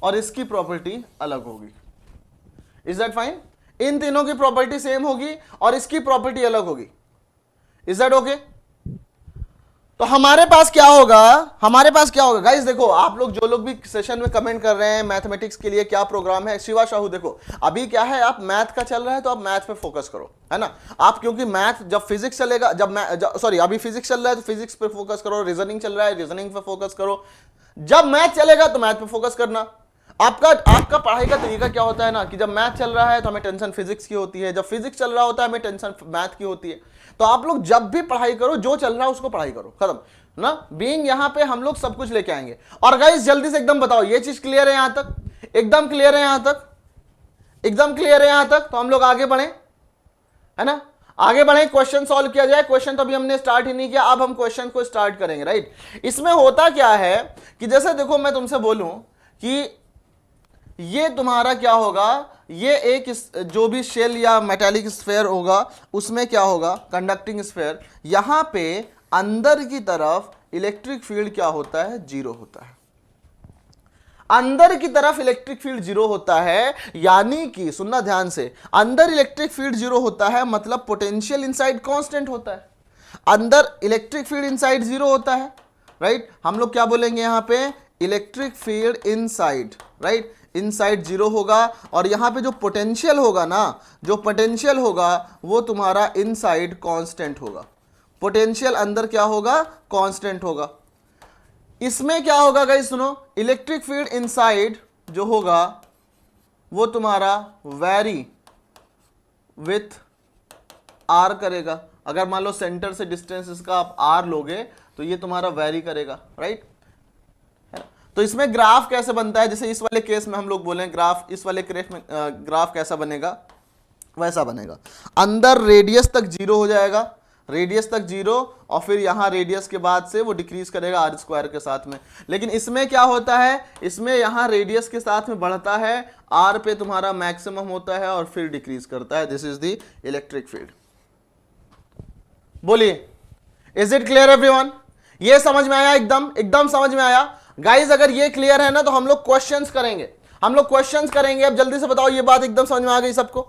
और इसकी प्रॉपर्टी अलग होगी। Is that fine? इन तीनों की प्रॉपर्टी सेम होगी और इसकी प्रॉपर्टी अलग होगी। Is that okay? तो हमारे पास क्या होगा, हमारे पास क्या होगा गाइस, देखो आप लोग जो लोग भी सेशन में कमेंट कर रहे हैं मैथमेटिक्स के लिए क्या प्रोग्राम है, शिवा साहू, देखो अभी क्या है, आप मैथ का चल रहा है तो आप मैथ पे फोकस करो, है ना। आप क्योंकि मैथ जब फिजिक्स चलेगा, सॉरी अभी फिजिक्स चल रहा है तो फिजिक्स पे फोकस करो, रीजनिंग चल रहा है रीजनिंग पे फोकस करो, जब मैथ चलेगा तो मैथ पे फोकस करना। आपका पढ़ाई का तरीका क्या होता है ना, कि जब मैथ चल रहा है तो हमें टेंशन फिजिक्स की होती है, जब फिजिक्स चल रहा होता है हमें टेंशन मैथ की होती है। तो आप लोग जब भी पढ़ाई करो, जो चल रहा है उसको पढ़ाई करो, खत्म ना। बीइंग यहां पे हम लोग सब कुछ लेके आएंगे। और गाइस जल्दी से एकदम बताओ, ये चीज क्लियर है यहां तक? एकदम क्लियर है यहां तक? एकदम क्लियर है यहां तक? तो हम लोग आगे बढ़े, है ना, आगे बढ़े, क्वेश्चन सॉल्व किया जाए। क्वेश्चन तो अभी हमने स्टार्ट ही नहीं किया, अब हम क्वेश्चन को स्टार्ट करेंगे, राइट। इसमें होता क्या है कि जैसे देखो मैं तुमसे बोलूं कि ये तुम्हारा क्या होगा, ये एक जो भी शेल या मेटालिक स्फेयर होगा उसमें क्या होगा, कंडक्टिंग स्फेयर, यहां पे अंदर की तरफ इलेक्ट्रिक फील्ड क्या होता है, जीरो होता है। अंदर की तरफ इलेक्ट्रिक फील्ड जीरो होता है, यानी कि सुनना ध्यान से, अंदर इलेक्ट्रिक फील्ड जीरो होता है मतलब पोटेंशियल इनसाइड कांस्टेंट होता है। अंदर इलेक्ट्रिक फील्ड इनसाइड जीरो होता है, राइट। हम लोग क्या बोलेंगे यहां पे, electric field inside, right, inside zero होगा। और यहां पे जो पोटेंशियल होगा ना, जो पोटेंशियल होगा वो तुम्हारा इनसाइड कांस्टेंट होगा। पोटेंशियल अंदर क्या होगा, कांस्टेंट होगा। इसमें क्या होगा गाइस, सुनो, इलेक्ट्रिक फील्ड इनसाइड जो होगा वो तुम्हारा वेरी विथ आर करेगा। अगर मान लो सेंटर से डिस्टेंस इसका आप आर लोगे तो ये तुम्हारा वेरी करेगा, राइट। तो इसमें ग्राफ कैसे बनता है, जैसे इस वाले केस में हम लोग बोले ग्राफ, इस वाले केस में ग्राफ कैसा बनेगा, वैसा बनेगा। अंदर रेडियस तक जीरो हो जाएगा, रेडियस तक जीरो, और फिर यहां रेडियस के बाद से वो डिक्रीज करेगा आर स्क्वायर के साथ में। लेकिन इसमें क्या होता है, इसमें यहां रेडियस के साथ में बढ़ता है, आर पे तुम्हारा मैक्सिमम होता है और फिर डिक्रीज करता है। This is the electric field. बोलिए, इज इट क्लियर एवरीवन? ये समझ में आया? एकदम एकदम समझ में आया गाइज? अगर ये क्लियर है ना तो हम लोग क्वेश्चंस करेंगे, हम लोग क्वेश्चंस करेंगे। अब जल्दी से बताओ, ये बात एकदम समझ में आ गई सबको?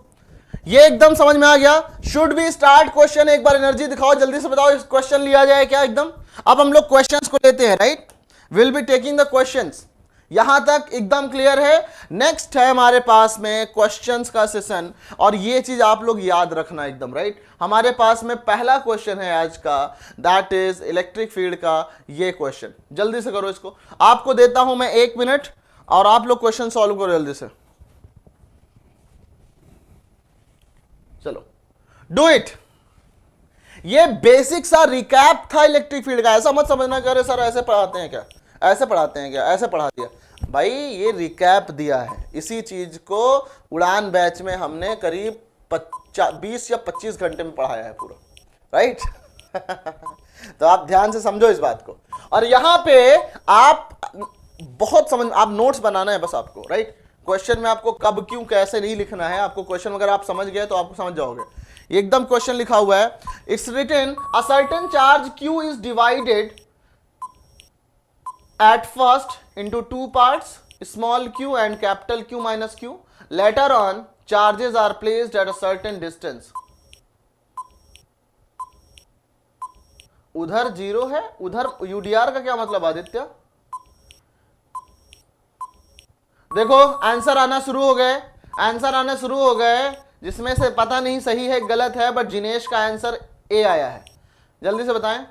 ये एकदम समझ में आ गया? Should be start question? एक बार एनर्जी दिखाओ, जल्दी से बताओ, क्वेश्चन लिया जाए क्या एकदम? अब हम लोग क्वेश्चंस को लेते हैं, right. Will be taking the questions. यहां तक एकदम क्लियर है? नेक्स्ट है हमारे पास में क्वेश्चंस का सेशन, और ये चीज आप लोग याद रखना एकदम, राइट। हमारे पास में पहला क्वेश्चन है आज का, दैट इज इलेक्ट्रिक फील्ड का ये क्वेश्चन। जल्दी से करो इसको, आपको देता हूं मैं 1 मिनट और आप लोग क्वेश्चन सॉल्व करो जल्दी से। चलो डू इट। ये बेसिक सा रिकैप था इलेक्ट्रिक फील्ड का। ऐसा मत समझना कि अरे सर ऐसे पढ़ाते हैं क्या, ऐसे पढ़ाते हैं क्या, ऐसे पढ़ा दिया। भाई ये रिकैप दिया है, इसी चीज को उड़ान बैच में हमने करीब 20 या 25 घंटे में पढ़ाया है पूरा, राइट। तो आप ध्यान से समझो इस बात को, और यहां पे आप बहुत समझ, आप नोट्स बनाना है बस आपको, राइट। क्वेश्चन में आपको कब क्यों कैसे नहीं लिखना है, आपको क्वेश्चन अगर आप समझ गए तो आपको समझ जाओगे। एकदम क्वेश्चन लिखा हुआ है, it's written a certain charge q is divided at first into two parts, small q and capital Q minus q. Later on, charges are placed at a certain distance. उधर जीरो है, उधर यूडीआर का क्या मतलब आदित्य? देखो आंसर आना शुरू हो गए, आंसर आना शुरू हो गए, जिसमें से पता नहीं सही है गलत है, बट जिनेश का आंसर ए आया है। जल्दी से बताएं।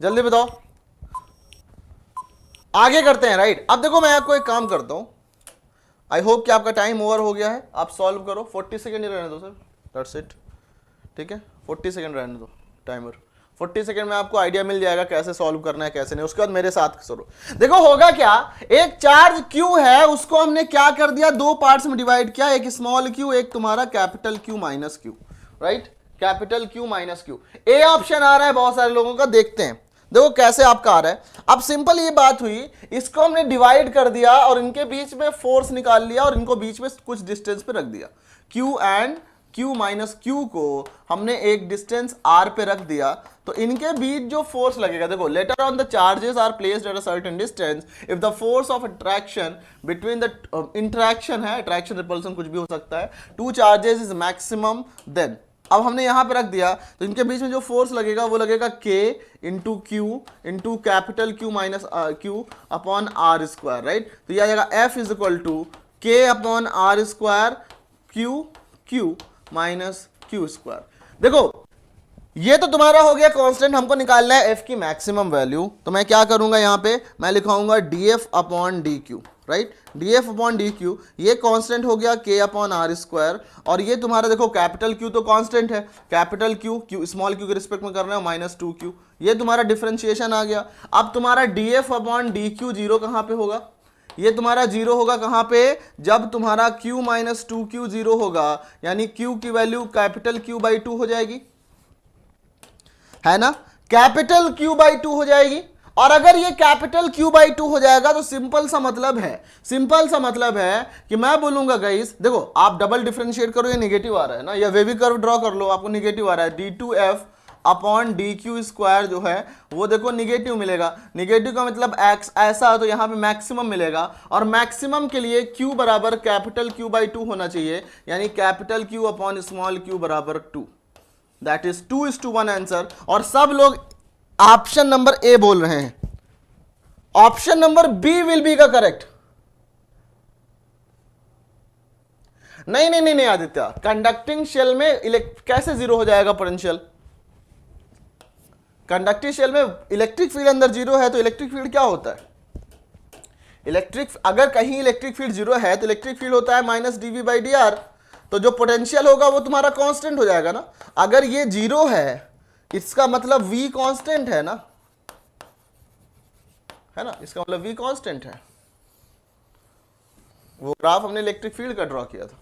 जल्दी बताओ, आगे करते हैं, राइट। अब देखो मैं आपको एक काम करता हूं, आई होप कि आपका टाइम ओवर हो गया है, आप सॉल्व करो। 40 सेकेंड ही रहने दो सर, दैट्स इट, ठीक है। 40 सेकेंड रहने दो टाइमर, 40 सेकेंड में आपको आइडिया मिल जाएगा कैसे सॉल्व करना है कैसे नहीं, उसके बाद मेरे साथ करो। देखो होगा क्या, एक चार्ज Q है, उसको हमने क्या कर दिया, दो पार्ट्स में डिवाइड किया, एक स्मॉल q, एक तुम्हारा capital Q minus Q, right, capital Q minus Q। A option आ रहा है बहुत सारे लोगों का, देखते हैं देखो कैसे आपका आ रहा है। अब सिंपल ये बात हुई, इसको हमने डिवाइड कर दिया और इनके बीच में फोर्स निकाल लिया और इनको बीच में कुछ डिस्टेंस पे रख दिया, Q and Q minus Q को हमने एक डिस्टेंस R पे रख दिया, तो इनके बीच जो फोर्स लगेगा, देखो later on the charges are placed at a certain distance if the force of attraction between the interaction है, अट्रैक्शन रिपल्सन कुछ भी हो सकता है, two charges is maximum, then अब हमने यहां पे रख दिया, तो इनके बीच में जो फोर्स लगेगा वो लगेगा K into Q into capital Q minus Q upon R square, right. तो यह आ जाएगा F is equal to K upon R square Q minus Q square. देखो ये तो तुम्हारा हो गया कांस्टेंट, हमको निकालना है F की मैक्सिमम वैल्यू, तो मैं क्या करूंगा यहाँ पे, मैं लिखाऊंगा dF upon D Q, right, dF upon D Q, ये कांस्टेंट हो गया K अपॉन आर स्क्वायर, और ये तुम्हारा देखो कैपिटल Q तो कांस्टेंट है, कैपिटल Q स्मॉल q के रिस्पेक्ट में कर रहे हो माइनस 2Q, ये तुम्हारा डिफरेंशिएशन आ गया। अब तुम्हारा dF upon D Q zero कहाँ पे होगा, ये तुम्हारा जीरो होगा कहां पे, जब तुम्हारा Q माइनस 2Q जीरो होगा, यानी Q की वैल्यू कैपिटल Q बाई 2 हो जाएगी, है ना, कैपिटल Q बाई 2 हो जाएगी। और अगर ये कैपिटल Q बाई 2 हो जाएगा तो सिंपल सा मतलब है, सिंपल सा मतलब है कि मैं बोलूंगा गाइस, देखो आप डबल डिफरेंशिएट करो, ये नेगेटिव आ रहा है ना, या वेवी कर्व ड्रॉ कर लो, आपको नेगेटिव आ रहा है, d2f upon D Q square जो है वो देखो निगेटिव मिलेगा, निगेटिव का मतलब एक्स ऐसा, तो यहाँ पे मैक्सिमम मिलेगा, और मैक्सिमम के लिए Q बराबर कैपिटल Q बाई 2 होना चाहिए, यानी capital Q upon small q बराबर 2, दैट इज 2:1 आंसर। और सब लोग ऑप्शन नंबर ए बोल रहे हैं, option number B will be का करेक्ट। नहीं नहीं नहीं नहीं आदित्य, कंडक्टिंग शेल में कैसे जीरो हो जाएगा पोटेंशियल, कंडक्टिव शेल में इलेक्ट्रिक फील्ड अंदर जीरो है, तो इलेक्ट्रिक फील्ड क्या होता है, इलेक्ट्रिक, अगर कहीं इलेक्ट्रिक फील्ड जीरो है तो इलेक्ट्रिक फील्ड होता है माइनस dV बाई dr, तो जो पोटेंशियल होगा वो तुम्हारा कांस्टेंट हो जाएगा ना। अगर ये जीरो है इसका मतलब V कांस्टेंट है ना, है ना, इसका मतलब V कांस्टेंट है। वो ग्राफ हमने इलेक्ट्रिक फील्ड का ड्रॉ किया था।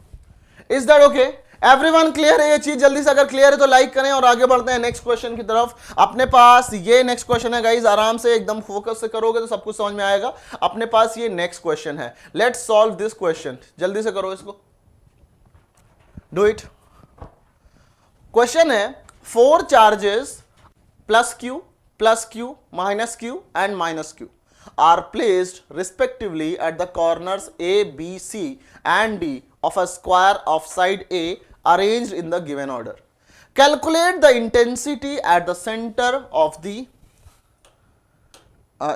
Is that okay, everyone clear है ये चीज? जल्दी से अगर क्लियर है तो लाइक करें और आगे बढ़ते हैं नेक्स्ट क्वेश्चन की तरफ। अपने पास ये नेक्स्ट क्वेश्चन है गाइस, आराम से एकदम फोकस से करोगे तो सब कुछ समझ में आएगा। अपने पास ये नेक्स्ट क्वेश्चन है, लेट्स सॉल्व दिस क्वेश्चन, जल्दी से करो इसको, डू इट। क्वेश्चन है 4 charges plus Q minus Q and minus Q are placed respectively at the corners A, B, C and D of a square of side A arranged in the given order. Calculate the intensity at the center of the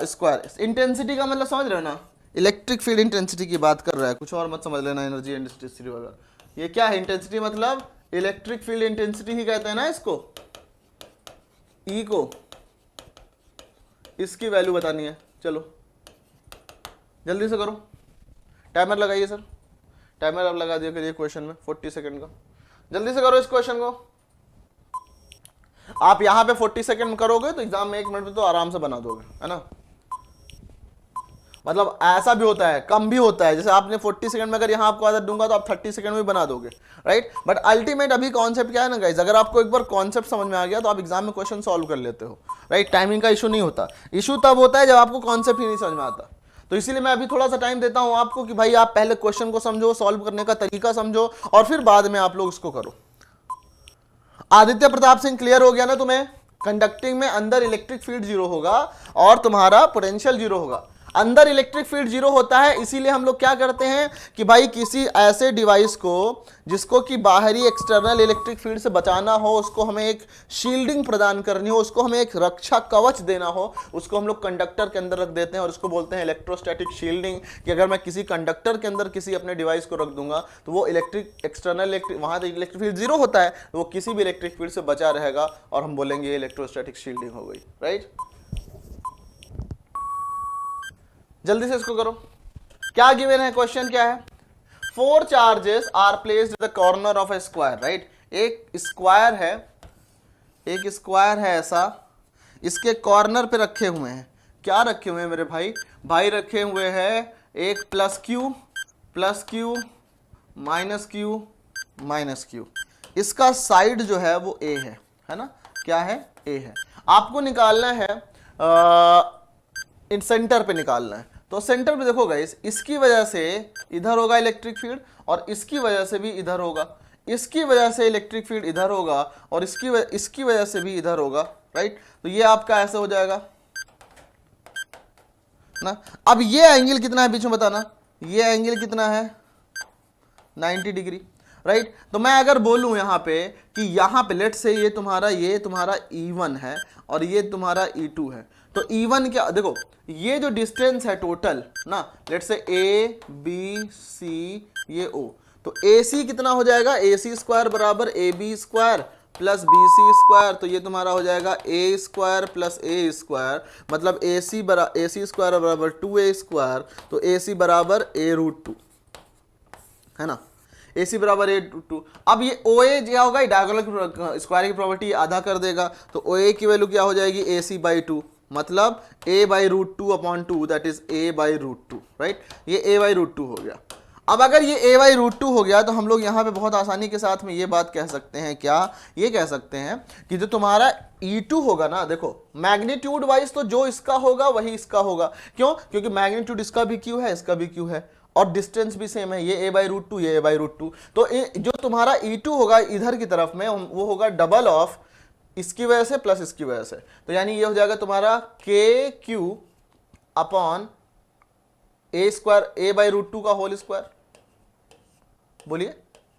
square. Intensity का मतलब समझ रहे हो ना, electric field intensity की बात कर रहा है, कुछ और मत समझ लेना, एनर्जी इंटेंसिटी वगैरह। ये क्या है इंटेंसिटी, मतलब इलेक्ट्रिक फील्ड इंटेंसिटी ही कहते हैं ना इसको, E को, इसकी वैल्यू बतानी है। चलो जल्दी से करो, टाइमर लगाइए सर, टाइमर अब लगा दिया करिए क्वेश्चन में 40 सेकंड का, जल्दी से करो इस क्वेश्चन को। आप यहाँ पे 40 सेकंड में करोगे तो एग्जाम में 1 मिनट में तो आराम से बना दोगे, है ना। मतलब ऐसा भी होता है, कम भी होता है, जैसे आपने 40 सेकंड में अगर यहाँ आपको आदत दूंगा तो आप 30 सेकंड में बना दोगे, राइट। बट अल्टीमेट अभी कॉन्सेप्ट क्या है ना गाइस, अगर आपको एक बार कॉन्सेप्ट समझ में आ गया तो आप एग्जाम में क्वेश्चन सॉल्व कर लेते हो, राइट। टाइमिंग का इशू नहीं होता, इशू तब होता है जब आपको कॉन्सेप्ट ही नहीं समझ में आता। तो इसीलिए मैं अभी थोड़ा सा टाइम देता हूं आपको कि भाई आप पहले क्वेश्चन को समझो, सॉल्व करने का तरीका समझो, और फिर बाद में आप लोग इसको करो। आदित्य प्रताप सिंह, क्लियर हो गया ना तुम्हें? कंडक्टिंग में अंदर इलेक्ट्रिक फील्ड 0 होगा और तुम्हारा पोटेंशियल 0 होगा। अंदर इलेक्ट्रिक फील्ड 0 होता है, इसीलिए हम लोग क्या करते हैं कि भाई किसी ऐसे डिवाइस को जिसको कि बाहरी एक्सटर्नल इलेक्ट्रिक फील्ड से बचाना हो, उसको हमें एक शील्डिंग प्रदान करनी हो, उसको हमें एक रक्षा कवच देना हो, उसको हम लोग कंडक्टर के अंदर रख देते हैं और उसको बोलते हैं इलेक्ट्रोस्टैटिक शील्डिंग। कि अगर मैं किसी कंडक्टर के अंदर किसी अपने डिवाइस को रख दूंगा तो वो एक्सटर्नल वहां इलेक्ट्रिक फील्ड 0 होता है, तो वो किसी भी इलेक्ट्रिक फील्ड से बचा रहेगा और हम बोलेंगे इलेक्ट्रोस्टैटिक शील्डिंग हो गई, राइट। जल्दी से इसको करो। क्या गिवन है, क्वेश्चन क्या है? 4 charges are placed in the corner of a square, right. एक स्क्वायर है ऐसा, इसके कॉर्नर पे रखे हुए हैं। क्या रखे हुए हैं मेरे भाई? भाई रखे हुए हैं एक प्लस क्यू माइनस क्यू। इसका साइड जो है वो ए है ना। क्या है? ए है। आपको निकालना है इन सेंटर पे निकालना है। तो सेंटर पे देखो गाइस, इसकी वजह से इधर होगा इलेक्ट्रिक फील्ड और इसकी वजह से भी इधर होगा, इसकी वजह से इलेक्ट्रिक फील्ड इधर होगा और इसकी वजह से भी इधर होगा, राइट। तो ये आपका ऐसे हो जाएगा ना। अब ये एंगल कितना है बीच में बताना, ये एंगल कितना है? 90 डिग्री, राइट। तो मैं अगर बोलूं यहाँ पे कि यहाँ पे लेट से ये तुम्हारा E1 है और ये तुम्हारा E2 है, तो E1 क्या, देखो ये जो डिस्टेंस है टोटल ना, लेट से A B C ये O, तो AC कितना हो जाएगा? AC स्क्वायर बराबर AB square plus BC square, तो ये तुम्हारा हो जाएगा A square plus A square, मतलब AC स्क्वायर बराबर 2A स्क्वायर, तो AC बराबर A√2, है ना। AC बराबर A√2। अब ये OA क्या होगा? डायगोनल स्क्वायर की प्रॉपर्टी आधा कर देगा, तो OA की वैल्यू क्या हो जाएगी? AC/2, मतलब A/√2 upon 2, that is A/√2, right. ये A/√2 हो गया। अब अगर ये A/√2 हो गया तो हम लोग यहाँ पे बहुत आसानी के साथ में ये बात कह सकते हैं, क्या ये कह सकते हैं कि जो तुम्हारा E2 होगा ना, देखो मैग्नीट्यूड वाइज तो जो इसका होगा वही इसका होगा। क्यों? क्योंकि मैग्नीट्यूड इसका भी Q है, इसका भी Q है और डिस्टेंस भी सेम है, ये A/√2 ये A/√2। तो जो तुम्हारा E2 होगा इधर की तरफ में वो होगा डबल ऑफ इसकी वजह से प्लस इसकी वजह से, तो यानी ये हो जाएगा तुम्हारा KQ upon A square A/√2 का होल स्क्वायर। बोलिए,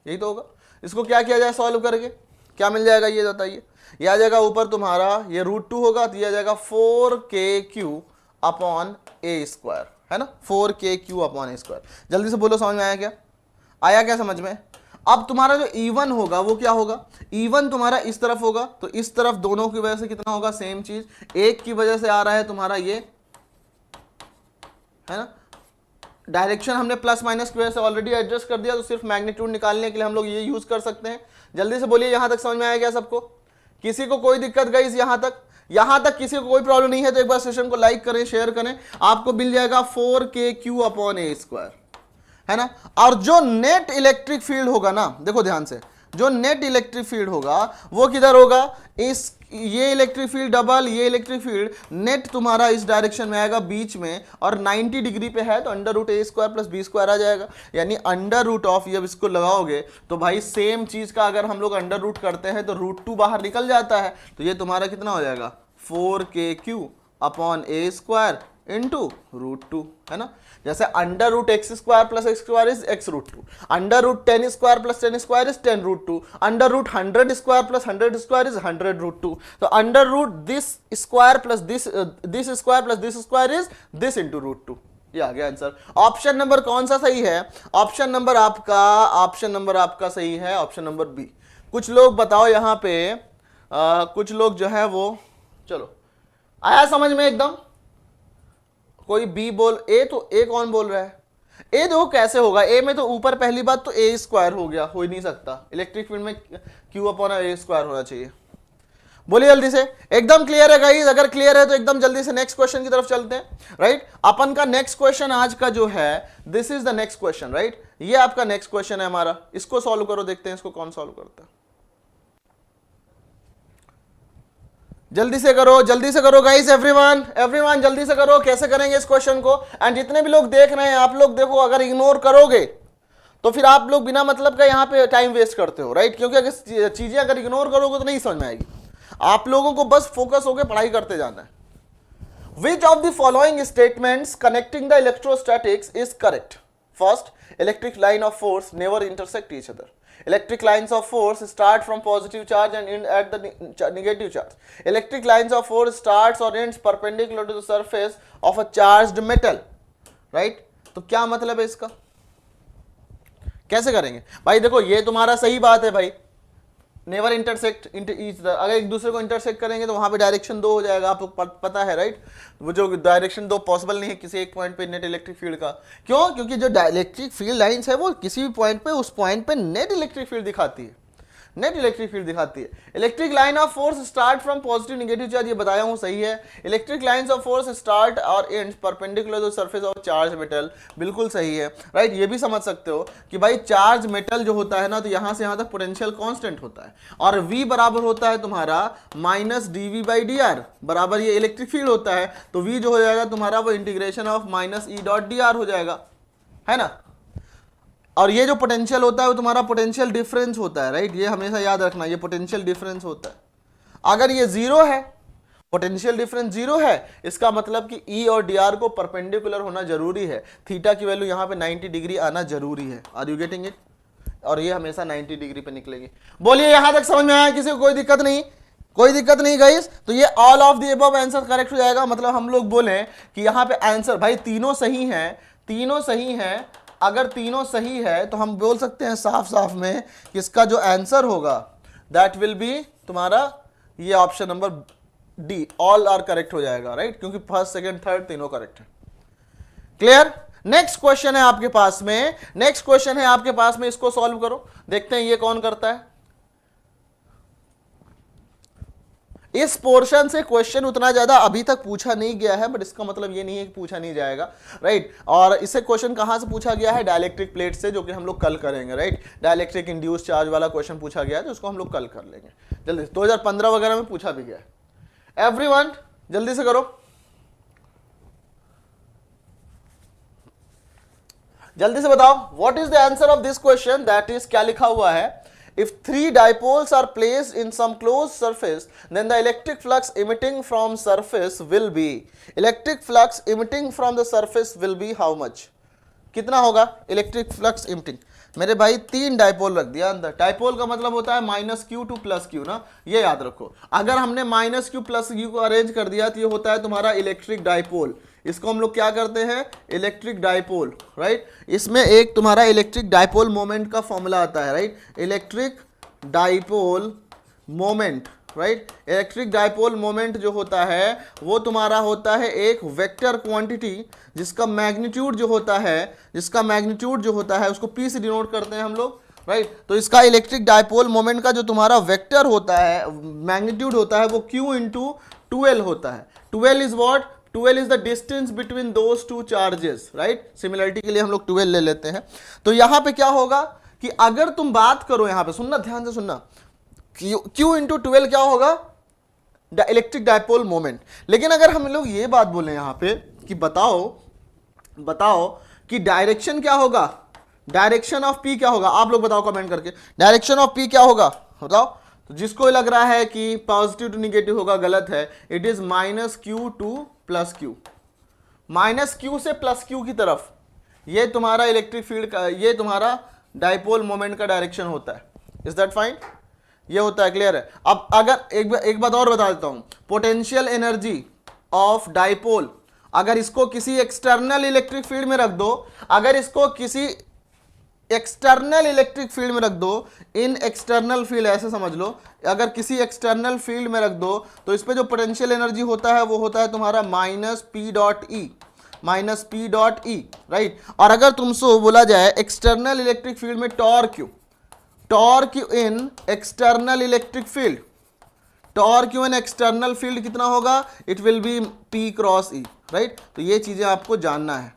यही तो होगा। इसको क्या किया जाए सॉल्व करके, क्या मिल जाएगा ये बताइए? ये आ जाएगा ऊपर तुम्हारा ये √2 होगा, तो ये आ जाएगा 4KQ अपॉन A स्क्वायर, है ना। 4KQ upon A square. जल्दी से बोलो, समझ में आया क्या? आया क्या समझ में? अब तुम्हारा जो E1 होगा वो क्या होगा? E1 तुम्हारा इस तरफ होगा, तो इस तरफ दोनों की वजह से कितना होगा? सेम चीज, एक की वजह से आ रहा है तुम्हारा ये, है ना। डायरेक्शन हमने प्लस माइनस की वजह से ऑलरेडी एडजस्ट कर दिया, तो सिर्फ मैग्नीट्यूड निकालने के लिए हम लोग ये यूज कर सकते हैं। जल्दी से बोलिए, यहां तक समझ में आया क्या सबको? किसी को कोई दिक्कत गाइस? यहां तक किसी को कोई प्रॉब्लम नहीं है तो एक बार सेशन को लाइक करें, शेयर करें। आपको मिल जाएगा 4KQ अपॉन A स्क्वायर, है ना। और जो नेट इलेक्ट्रिक फील्ड होगा ना, देखो ध्यान से, जो नेट इलेक्ट्रिक फील्ड होगा वो किधर होगा? ये इलेक्ट्रिक फील्ड डबल, ये इलेक्ट्रिक फील्ड नेट तुम्हारा इस डायरेक्शन में आएगा बीच में, और 90 डिग्री पे है, तो under root A square plus B square आ जाएगा। यानी अंडर रूट ऑफ, जब इसको लगाओगे तो भाई सेम चीज का अगर हम लोग अंडर रूट करते हैं तो √2 बाहर निकल जाता है, तो ये तुम्हारा कितना हो जाएगा? 4KQ upon A square into √2, है ना। जैसे under root x² plus x² is x√2, under root 10 square plus 10 square is 10√2, under root 100 square plus 100 square is 100√2। तो under root this square plus this square plus this square is this into √2। ये आ गया answer. Option number कौन सा सही है? Option number आपका सही है, ऑप्शन नंबर बी। कुछ लोग बताओ यहाँ पे, कुछ लोग जो है वो, चलो आया समझ में एकदम? कोई बी बोल, ए तो ए कौन बोल रहा है? ए देखो कैसे होगा, ए में तो ऊपर पहली बात तो A स्क्वायर हो गया, हो ही नहीं सकता। इलेक्ट्रिक फील्ड में Q अपॉन A स्क्वायर होना चाहिए। बोलिए जल्दी से, एकदम क्लियर है गाइस? अगर क्लियर है तो एकदम जल्दी से नेक्स्ट क्वेश्चन की तरफ चलते हैं, राइट? अपन का नेक्स्ट क्वेश्चन आज का जो है, this is the next question, right? ये आपका नेक्स्ट क्वेश्चन है हमारा, इसको सॉल्व करो, देखते हैं इसको कौन सॉल्व करता है। जल्दी से करो गाइस, एवरीवन जल्दी से करो। कैसे करेंगे इस क्वेश्चन को? एंड जितने भी लोग देख रहे हैं, आप लोग देखो, अगर इग्नोर करोगे तो फिर आप लोग बिना मतलब का यहाँ पे टाइम वेस्ट करते हो, राइट? क्योंकि अगर चीजें अगर इग्नोर करोगे तो नहीं समझ में आएगी। आप लोगों को बस फोकस होकर पढ़ाई करते जाना है। Which of the following statements connecting the electrostatics is correct? First, electric line of force never intersect each other. Electric lines of force start from positive charge and end at the negative charge. Electric lines of force starts or ends perpendicular to the surface of a charged metal. Right? तो क्या मतलब है इसका? कैसे करेंगे भाई? देखो ये तुम्हारा सही बात है भाई, नेवर इंटरसेक्ट ईच, अगर एक दूसरे को इंटरसेक्ट करेंगे तो वहां पे डायरेक्शन 2 हो जाएगा, आपको पता है, राइट? वो जो डायरेक्शन 2 पॉसिबल नहीं है किसी एक पॉइंट पे नेट इलेक्ट्रिक फील्ड का। क्यों? क्योंकि जो इलेक्ट्रिक फील्ड लाइंस है वो किसी भी पॉइंट पे, उस पॉइंट पे नेट इलेक्ट्रिक फील्ड दिखाती है, electric line of force start from positive negative charge, ये बताया हूं, सही है। Electric lines of force start और ends perpendicular to surface of charge metal, बिल्कुल सही है, राइट? ये भी समझ सकते हो कि भाई चार्ज मेटल जो होता है ना, तो यहां से यहां तक पोटेंशियल कांस्टेंट होता है, और V बराबर होता है तुम्हारा माइनस dV/dr, बराबर ये इलेक्ट्रिक फील्ड होता है, तो V जो हो जाएगा तुम्हारा वो इंटीग्रेशन ऑफ माइनस E.dr हो जाएगा, है ना? और ये जो पोटेंशियल होता है वो तुम्हारा पोटेंशियल डिफरेंस होता है, राइट? ये हमेशा याद रखना, ये पोटेंशियल डिफरेंस होता है। अगर ये जीरो है, पोटेंशियल डिफरेंस जीरो है, इसका मतलब कि E और dr को परपेंडिकुलर होना जरूरी है, थीटा की वैल्यू यहाँ पे 90 डिग्री आना जरूरी है। Are you getting it? और ये हमेशा 90 डिग्री पे निकलेगी। बोलिए यहां तक समझ में आया? किसी को कोई दिक्कत नहीं? कोई दिक्कत नहीं गाइस? तो ये all of the above answer correct हो जाएगा। मतलब हम लोग बोले कि यहाँ पे आंसर भाई तीनों सही हैं, तीनों सही हैं। अगर तीनों सही है तो हम बोल सकते हैं साफ साफ में कि इसका जो आंसर होगा दैट विल बी तुम्हारा ये option number D, all are correct हो जाएगा, राइट? क्योंकि फर्स्ट सेकंड थर्ड तीनों करेक्ट है। क्लियर? नेक्स्ट क्वेश्चन है आपके पास में, नेक्स्ट क्वेश्चन है आपके पास में, इसको सॉल्व करो, देखते हैं ये कौन करता है। इस पोर्शन से क्वेश्चन उतना ज्यादा अभी तक पूछा नहीं गया है, बट इसका मतलब ये नहीं है कि पूछा नहीं जाएगा, राइट? और इससे क्वेश्चन कहां से पूछा गया है? डाइलेक्ट्रिक प्लेट से, जो कि हम लोग कल करेंगे, राइट? डाइलेक्ट्रिक इंड्यूस चार्ज वाला क्वेश्चन पूछा गया है, तो उसको हम लोग कल कर लेंगे जल्दी। 2015 वगैरह में पूछा भी गया है। एवरीवन जल्दी से करो, जल्दी से बताओ, what is the answer of this question? That is, क्या लिखा हुआ है? If three dipoles are placed in some closed surface, then the electric flux emitting from surface will be, electric flux emitting from the surface will be how much? कितना होगा electric flux emitting? मेरे भाई 3 dipole रख दिया अंदर। Dipole का मतलब होता है -q टू +q ना, ये याद रखो। अगर हमने -q +q को अरेंज कर दिया तो ये होता है तुम्हारा इलेक्ट्रिक डाइपोल। इसको हम लोग क्या करते हैं? Electric dipole, right? इसमें एक तुम्हारा इलेक्ट्रिक डाइपोल मोमेंट का फॉर्मूला आता है, right? Electric dipole moment, right? Electric dipole moment जो होता है वो तुम्हारा होता है एक वेक्टर क्वांटिटी, जिसका मैग्नीट्यूड जो होता है उसको p से डिनोट करते हैं हम लोग, राइट? तो इसका इलेक्ट्रिक डाइपोल मोमेंट का जो तुम्हारा वेक्टर होता है, मैग्नीट्यूड होता है, वो q इंटू 12 होता है। 12 is what? 12 is the distance between those two charges, right? Similarity के लिए हम लोग 12 ले लेते हैं। तो यहां पे क्या होगा कि अगर तुम बात करो, यहां पे सुनना, ध्यान से सुनना, Q इंटू 12 क्या होगा? Electric dipole moment. लेकिन अगर हम लोग ये बात बोले यहां पे कि बताओ कि डायरेक्शन क्या होगा, डायरेक्शन ऑफ P क्या होगा? आप लोग बताओ कमेंट करके, डायरेक्शन ऑफ P क्या होगा बताओ। तो जिसको लग रहा है कि पॉजिटिव टू निगेटिव होगा, गलत है। It is -q to +q, -q से +q की तरफ, ये तुम्हारा इलेक्ट्रिक फील्ड का, ये तुम्हारा डाइपोल मोमेंट का डायरेक्शन होता है। Is that fine? ये होता है, क्लियर है? अब अगर एक बात और बता देता हूं, पोटेंशियल एनर्जी ऑफ डाइपोल, अगर इसको किसी एक्सटर्नल इलेक्ट्रिक फील्ड में रख दो, अगर इसको किसी एक्सटर्नल इलेक्ट्रिक फील्ड में रख दो, इन एक्सटर्नल फील्ड ऐसे समझ लो, अगर किसी एक्सटर्नल फील्ड में रख दो तो इस पे जो पोटेंशियल एनर्जी होता है वो होता है तुम्हारा -P.E, राइट? और अगर तुमसे बोला जाए एक्सटर्नल इलेक्ट्रिक फील्ड में torque in external electric field, torque Q an external field कितना होगा, it will B P cross E, right. तो ये चीजें आपको जानना है,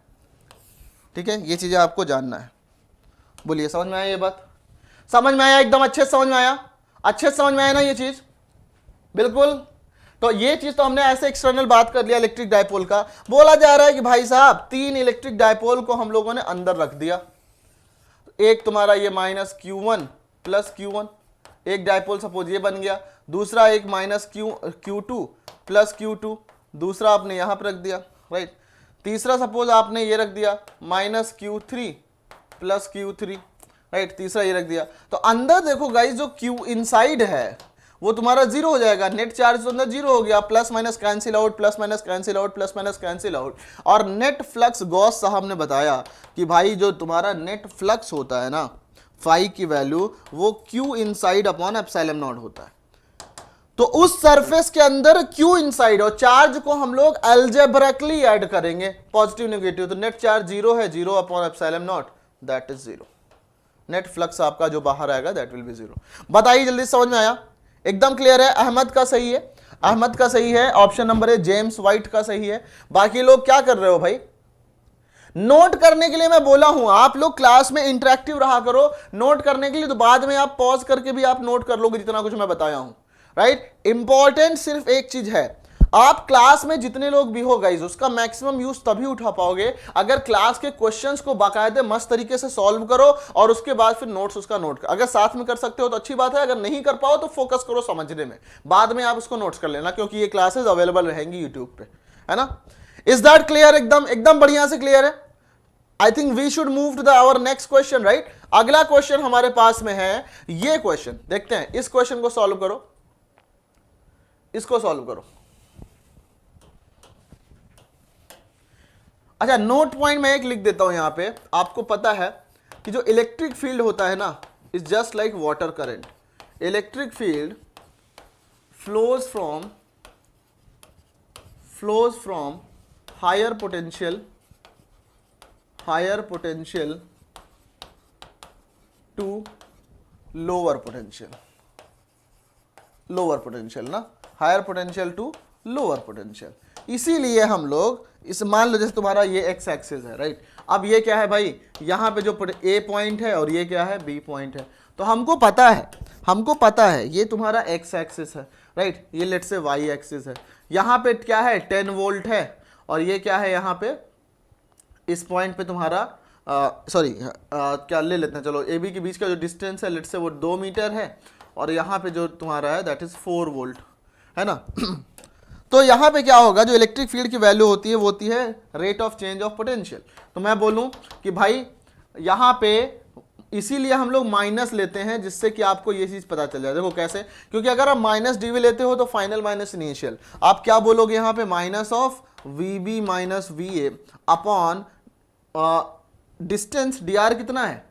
ठीक है, ये चीजें आपको जानना है। बोलिए समझ में आया ये बात, समझ में आया, एकदम अच्छे से समझ में आया, अच्छे से समझ में आया ना ये चीज, बिल्कुल। तो ये चीज तो हमने ऐसे एक्सटर्नल बात कर लिया इलेक्ट्रिक डायपोल का। बोला जा रहा है कि भाई साहब 3 इलेक्ट्रिक डायपोल को हम लोगों ने अंदर रख दिया, एक तुम्हारा ये माइनस Q1 प्लस Q1, एक डायपोल सपोज ये बन गया, दूसरा एक माइनस Q2 प्लस Q2, दूसरा आपने यहां पर रख दिया, राइट। तीसरा सपोज आपने ये रख दिया minus Q3 plus Q3, right, तीसरा ये रख दिया। तो अंदर देखो गाइस जो Q इनसाइड है वो तुम्हारा जीरो हो जाएगा, नेट चार्ज तो अंदर जीरो हो गया, plus minus cancel out, plus minus cancel out, plus minus cancel out. और नेट फ्लक्स गॉस साहब ने बताया कि भाई जो तुम्हारा नेट फ्लक्स होता है ना फाई की वैल्यू वो Q inside upon epsilon not होता है। तो उस सरफेस के अंदर Q इनसाइड और चार्ज को हम लोग अलजेब्रिकली ऐड करेंगे, पॉजिटिव नेगेटिव, तो नेट चार्ज जीरो है, zero upon epsilon not that is zero. Net flux आपका जो बाहर आएगा दैट विल बी जीरो। बताइए जल्दी, समझ में आया, एकदम क्लियर है। अहमद का सही है, अहमद का सही है, ऑप्शन नंबर है जेम्स वाइट का सही है। बाकी लोग क्या कर रहे हो भाई, नोट करने के लिए मैं बोला हूं, आप लोग क्लास में इंटरेक्टिव रहा करो, नोट करने के लिए तो बाद में आप पॉज करके भी आप नोट कर लोगे जितना कुछ मैं बताया हूं, राइट। इंपॉर्टेंट सिर्फ एक चीज है, आप क्लास में जितने लोग भी हो गाइस उसका मैक्सिमम यूज तभी उठा पाओगे अगर क्लास के क्वेश्चंस को बाकायदे मस्त तरीके से सॉल्व करो और उसके बाद फिर नोट्स उसका नोट कर, अगर साथ में कर सकते हो तो अच्छी बात है, अगर नहीं कर पाओ तो फोकस करो समझने में, बाद में आप उसको नोट्स कर लेना क्योंकि ये क्लासेस अवेलेबल रहेंगी यूट्यूब पे, है ना। इज दैट क्लियर, एकदम एकदम बढ़िया से क्लियर है। I think we should move to the our next question, right. अगला क्वेश्चन हमारे पास में है ये क्वेश्चन, देखते हैं इस क्वेश्चन को सॉल्व करो, इसको सॉल्व करो। अच्छा, नोट पॉइंट मैं एक लिख देता हूं यहां पे, आपको पता है कि जो इलेक्ट्रिक फील्ड होता है ना is just like water current. Electric field flows from higher potential to lower potential ना, higher potential to lower potential. इसीलिए हम लोग इस, मान लो जैसे तुम्हारा ये एक्स एक्सिस है, राइट। अब ये क्या है भाई, यहां पे जो ए पॉइंट है और ये क्या है बी पॉइंट है, तो हमको पता है ये तुम्हारा एक्स एक्सिस है, राइट। ये लेट से वाई एक्सिस है, यहां पे क्या है 10 वोल्ट है और ये क्या है यहाँ पे इस पॉइंट पे तुम्हारा क्या ले लेते हैं, चलो ए बी के बीच का जो डिस्टेंस है लेट से वो 2 मीटर है और यहाँ पे जो तुम्हारा है दैट इज 4 वोल्ट, है ना। तो यहाँ पे क्या होगा, जो इलेक्ट्रिक फील्ड की वैल्यू होती है वो होती है rate of change of potential. तो मैं बोलूँ कि भाई यहाँ पे इसीलिए हम लोग माइनस लेते हैं जिससे कि आपको ये चीज पता चल जाए। देखो कैसे, क्योंकि अगर आप माइनस डी वी लेते हो तो फाइनल माइनस इनिशियल, आप क्या बोलोगे यहाँ पे minus of V B minus V A upon distance D R कितना है।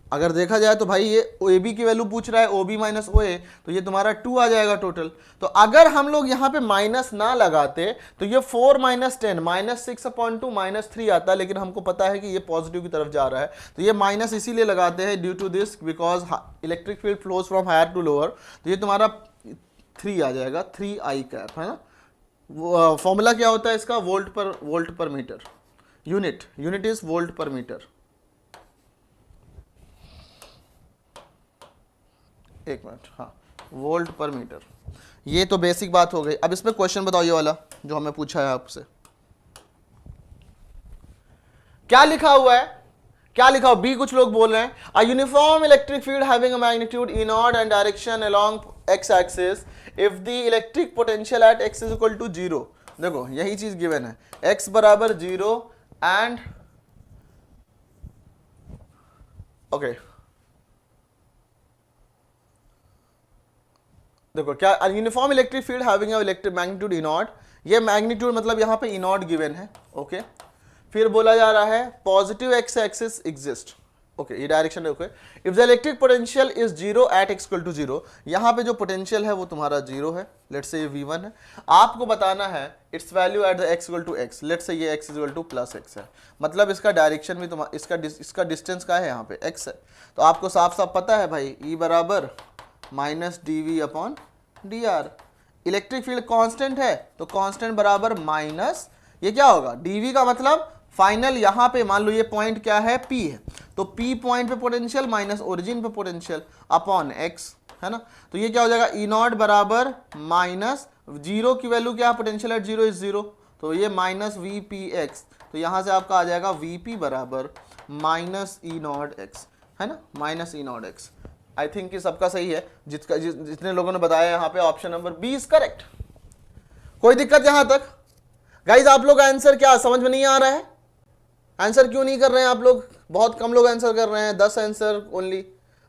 अगर देखा जाए तो भाई ये ए बी की वैल्यू पूछ रहा है ओ बी माइनस ओ ए, तो ये तुम्हारा 2 आ जाएगा टोटल। तो अगर हम लोग यहाँ पे माइनस ना लगाते तो ये 4 माइनस 10 माइनस 6/2 माइनस 3 आता, लेकिन हमको पता है कि ये पॉजिटिव की तरफ जा रहा है तो ये माइनस इसीलिए लगाते हैं due to this because electric field flows from higher to lower. तो ये तुम्हारा 3 आ जाएगा, 3i कैप, है ना। फॉर्मूला क्या होता है इसका, volt per metre, unit is volt per metre. एक मिनट, हाँ, वोल्ट पर मीटर। ये तो बेसिक बात हो गई। अब इसमें क्वेश्चन बताओ, ये वाला जो हमें पूछा है आपसे, क्या लिखा हुआ है, क्या लिखा हुआ बी, कुछ लोग बोल रहे हैं a uniform electric field having a magnitude E naught and direction along X axis if the electric potential at X is equal to 0। देखो यही चीज गिवन है, एक्स बराबर 0 एंड ओके देखो क्या, uniform electric field having electric magnitude E naught, ये magnitude मतलब यहाँ पे ई नॉट गिवन है, ओके। फिर बोला जा रहा है positive X axis exist, okay, ये डायरेक्शन है, okay. If the electric potential is 0 at X equal to 0, यहाँ पे जो पोटेंशियल है वो तुम्हारा 0 है, लेट्स से ये v1 है। आपको बताना है it's value at the X equal to X, let's say ये x equal to plus X है, मतलब इसका डायरेक्शन भी तुम्हारा इसका डिस्टेंस का है यहाँ पे x है। तो आपको साफ साफ पता है भाई E बराबर minus D V upon D R. Electric field constant है तो कांस्टेंट बराबर माइनस, ये क्या होगा dv का मतलब फाइनल यहां पे मान लो ये पॉइंट क्या है p है, तो p पॉइंट पे पोटेंशियल माइनस ओरिजिन पे पोटेंशियल अपॉन x, है ना। तो ये क्या हो जाएगा ई नॉट बराबर माइनस जीरो की वैल्यू क्या है, potential eight zero is zero, तो ये माइनस वी पी एक्स, तो यहां से आपका आ जाएगा वी पी बराबर माइनस ई नॉट एक्स, है ना, minus E not x. I think कि सबका सही है, जितने लोगों ने बताया यहाँ पे option number B is correct. कोई दिक्कत यहां तक गाइज? आप लोग आंसर क्या समझ में नहीं आ रहा है? आंसर क्यों नहीं कर रहे हैं आप लोग? बहुत कम लोग आंसर कर रहे हैं, 10 आंसर ओनली,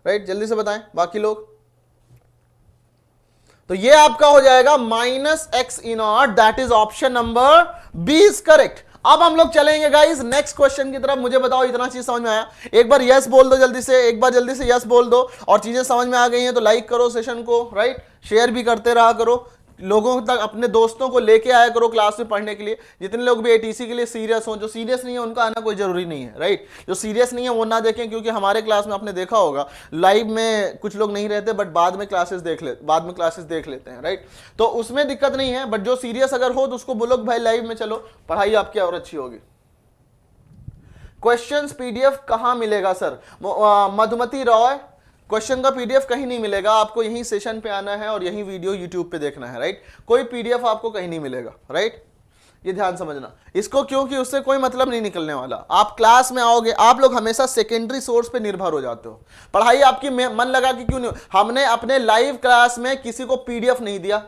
राइट? जल्दी से बताएं बाकी लोग। तो ये आपका हो जाएगा minus X E naught, that is option number B is correct. अब हम लोग चलेंगे गाइस नेक्स्ट क्वेश्चन की तरफ। मुझे बताओ इतना चीज समझ में आया? एक बार यस बोल दो जल्दी से, एक बार जल्दी से यस बोल दो। और चीजें समझ में आ गई हैं तो लाइक करो सेशन को, राइट? शेयर भी करते रहा करो, लोगों तक अपने दोस्तों को लेके आया करो क्लास में पढ़ने के लिए। जितने लोग भी एटीसी के लिए सीरियस हो, जो सीरियस नहीं है उनका आना कोई जरूरी नहीं है, राइट? जो सीरियस नहीं है वो ना देखें, क्योंकि हमारे क्लास में आपने देखा होगा लाइव में कुछ लोग नहीं रहते, बट बाद में क्लासेस देख लेते हैं, राइट? तो उसमें दिक्कत नहीं है, बट जो सीरियस अगर हो तो उसको बोलो भाई लाइव में चलो, पढ़ाई आपकी और अच्छी होगी। क्वेश्चंस पीडीएफ कहां मिलेगा सर? मधुमती रॉय, क्वेश्चन का पीडीएफ कहीं नहीं मिलेगा, आपको यहीं सेशन पे आना है और यहीं वीडियो यूट्यूब पे देखना है, राइट? कोई पीडीएफ आपको कहीं नहीं मिलेगा, राइट? ये ध्यान समझना इसको, क्योंकि उससे कोई मतलब नहीं निकलने वाला। आप क्लास में आओगे, आप लोग हमेशा सेकेंडरी सोर्स पे निर्भर हो जाते हो। पढ़ाई आपकी मन लगा कि क्यों नहीं? हमने अपने लाइव क्लास में किसी को पीडीएफ नहीं दिया,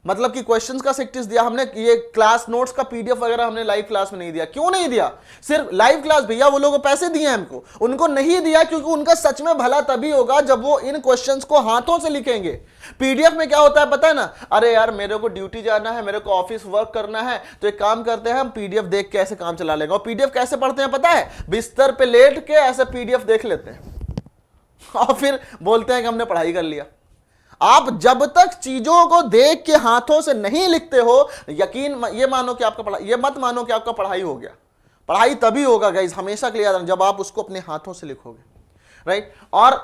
मतलब कि क्वेश्चंस का सेक्टिस दिया हमने, ये क्लास नोट्स का पीडीएफ वगैरह हमने लाइव क्लास में नहीं दिया। क्यों नहीं दिया? सिर्फ लाइव क्लास, भैया वो लोगों को पैसे दिए हमको, उनको नहीं दिया क्योंकि उनका सच में भला तभी होगा जब वो इन क्वेश्चंस को हाथों से लिखेंगे। पीडीएफ में क्या होता है पता है ना? अरे यार मेरे को ड्यूटी जाना है, मेरे को ऑफिस वर्क करना है, तो एक काम करते हैं हम पीडीएफ देख के ऐसे काम चला लेंगे। और पीडीएफ कैसे पढ़ते हैं पता है? बिस्तर पे लेट के ऐसे पीडीएफ देख लेते हैं और फिर बोलते हैं कि हमने पढ़ाई कर लिया। आप जब तक चीजों को देख के हाथों से नहीं लिखते हो, यकीन ये मानो कि आपका पढ़ाई, ये मत मानो कि आपका पढ़ाई हो गया। पढ़ाई तभी होगा गाइस, हमेशा के लिए याद रखना, जब आप उसको अपने हाथों से लिखोगे, राइट? और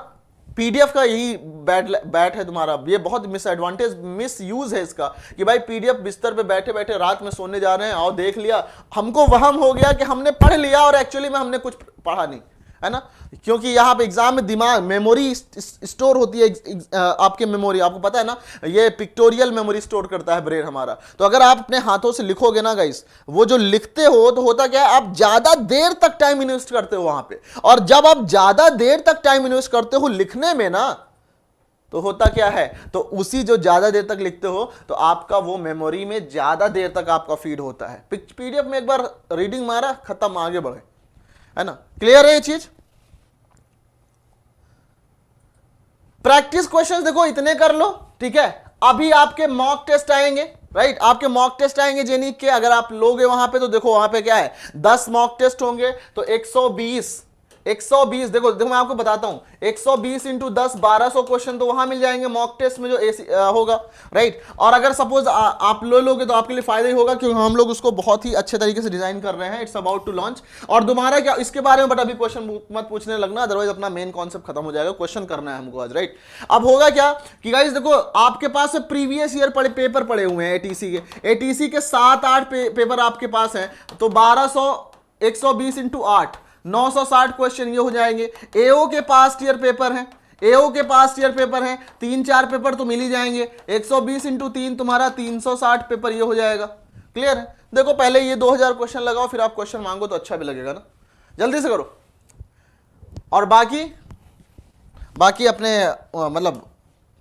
पीडीएफ का यही बैट है तुम्हारा, ये बहुत मिस यूज है इसका, कि भाई पीडीएफ बिस्तर पे बैठे बैठे रात में सोने जा रहे हैं और देख लिया, हमको वहम हो गया कि हमने पढ़ लिया और एक्चुअली में हमने कुछ पढ़ा नहीं, है ना? क्योंकि यहां पे एग्जाम में दिमाग मेमोरी स्टोर होती है, आपके मेमोरी, आपको पता है ना, ये पिक्टोरियल मेमोरी स्टोर करता है ब्रेन हमारा। तो अगर आप अपने हाथों से लिखोगे ना गाइस, वो जो लिखते हो तो होता क्या है, आप ज्यादा देर तक टाइम इन्वेस्ट करते हो वहां पे। और जब आप ज्यादा देर तक टाइम इन्वेस्ट करते हो लिखने में ना, तो होता क्या है, तो उसी जो ज्यादा देर तक लिखते हो तो आपका वो मेमोरी में ज्यादा देर तक आपका फीड होता है। पीडीएफ में एक बार रीडिंग मारा, खत्म, आगे बढ़े, है ना? क्लियर है ये चीज? प्रैक्टिस क्वेश्चंस देखो इतने कर लो, ठीक है? अभी आपके मॉक टेस्ट आएंगे, राइट? आपके मॉक टेस्ट आएंगे जेनिक के, अगर आप लोगे वहां पे तो देखो वहां पे क्या है, 10 मॉक टेस्ट होंगे तो 120 देखो मैं आपको बताता हूं, 120 इंटू 10 1200 क्वेश्चन तो वहां मिल जाएंगे मॉक टेस्ट में जो होगा, राइट? और अगर सपोज आप लोगे तो आपके लिए फायदा ही होगा, क्योंकि हम लोग उसको बहुत ही अच्छे तरीके से डिजाइन कर रहे हैं, इट्स अबाउट टू लॉन्च। और दोबारा क्या इसके बारे में, बट अभी क्वेश्चन मत पूछने लगना, अदरवाइज अपना मेन कॉन्सेप्ट खत्म हो जाएगा। क्वेश्चन करना है हमको आज, राइट? अब होगा क्या कि गाइस देखो, आपके पास प्रीवियस ईयर पेपर पड़े हुए हैं एटीसी के 7-8 पेपर आपके पास हैं, तो 1200 120 इंटू 8 960 क्वेश्चन ये हो जाएंगे। एओ के पास्ट ईयर पेपर हैं, 3-4 पेपर तो मिल ही जाएंगे। 120 इंटू 3 तुम्हारा 360 पेपर ये हो जाएगा। क्लियर है? देखो पहले ये 2000 क्वेश्चन लगाओ, फिर आप क्वेश्चन मांगो तो अच्छा भी लगेगा ना। जल्दी से करो। और बाकी अपने मतलब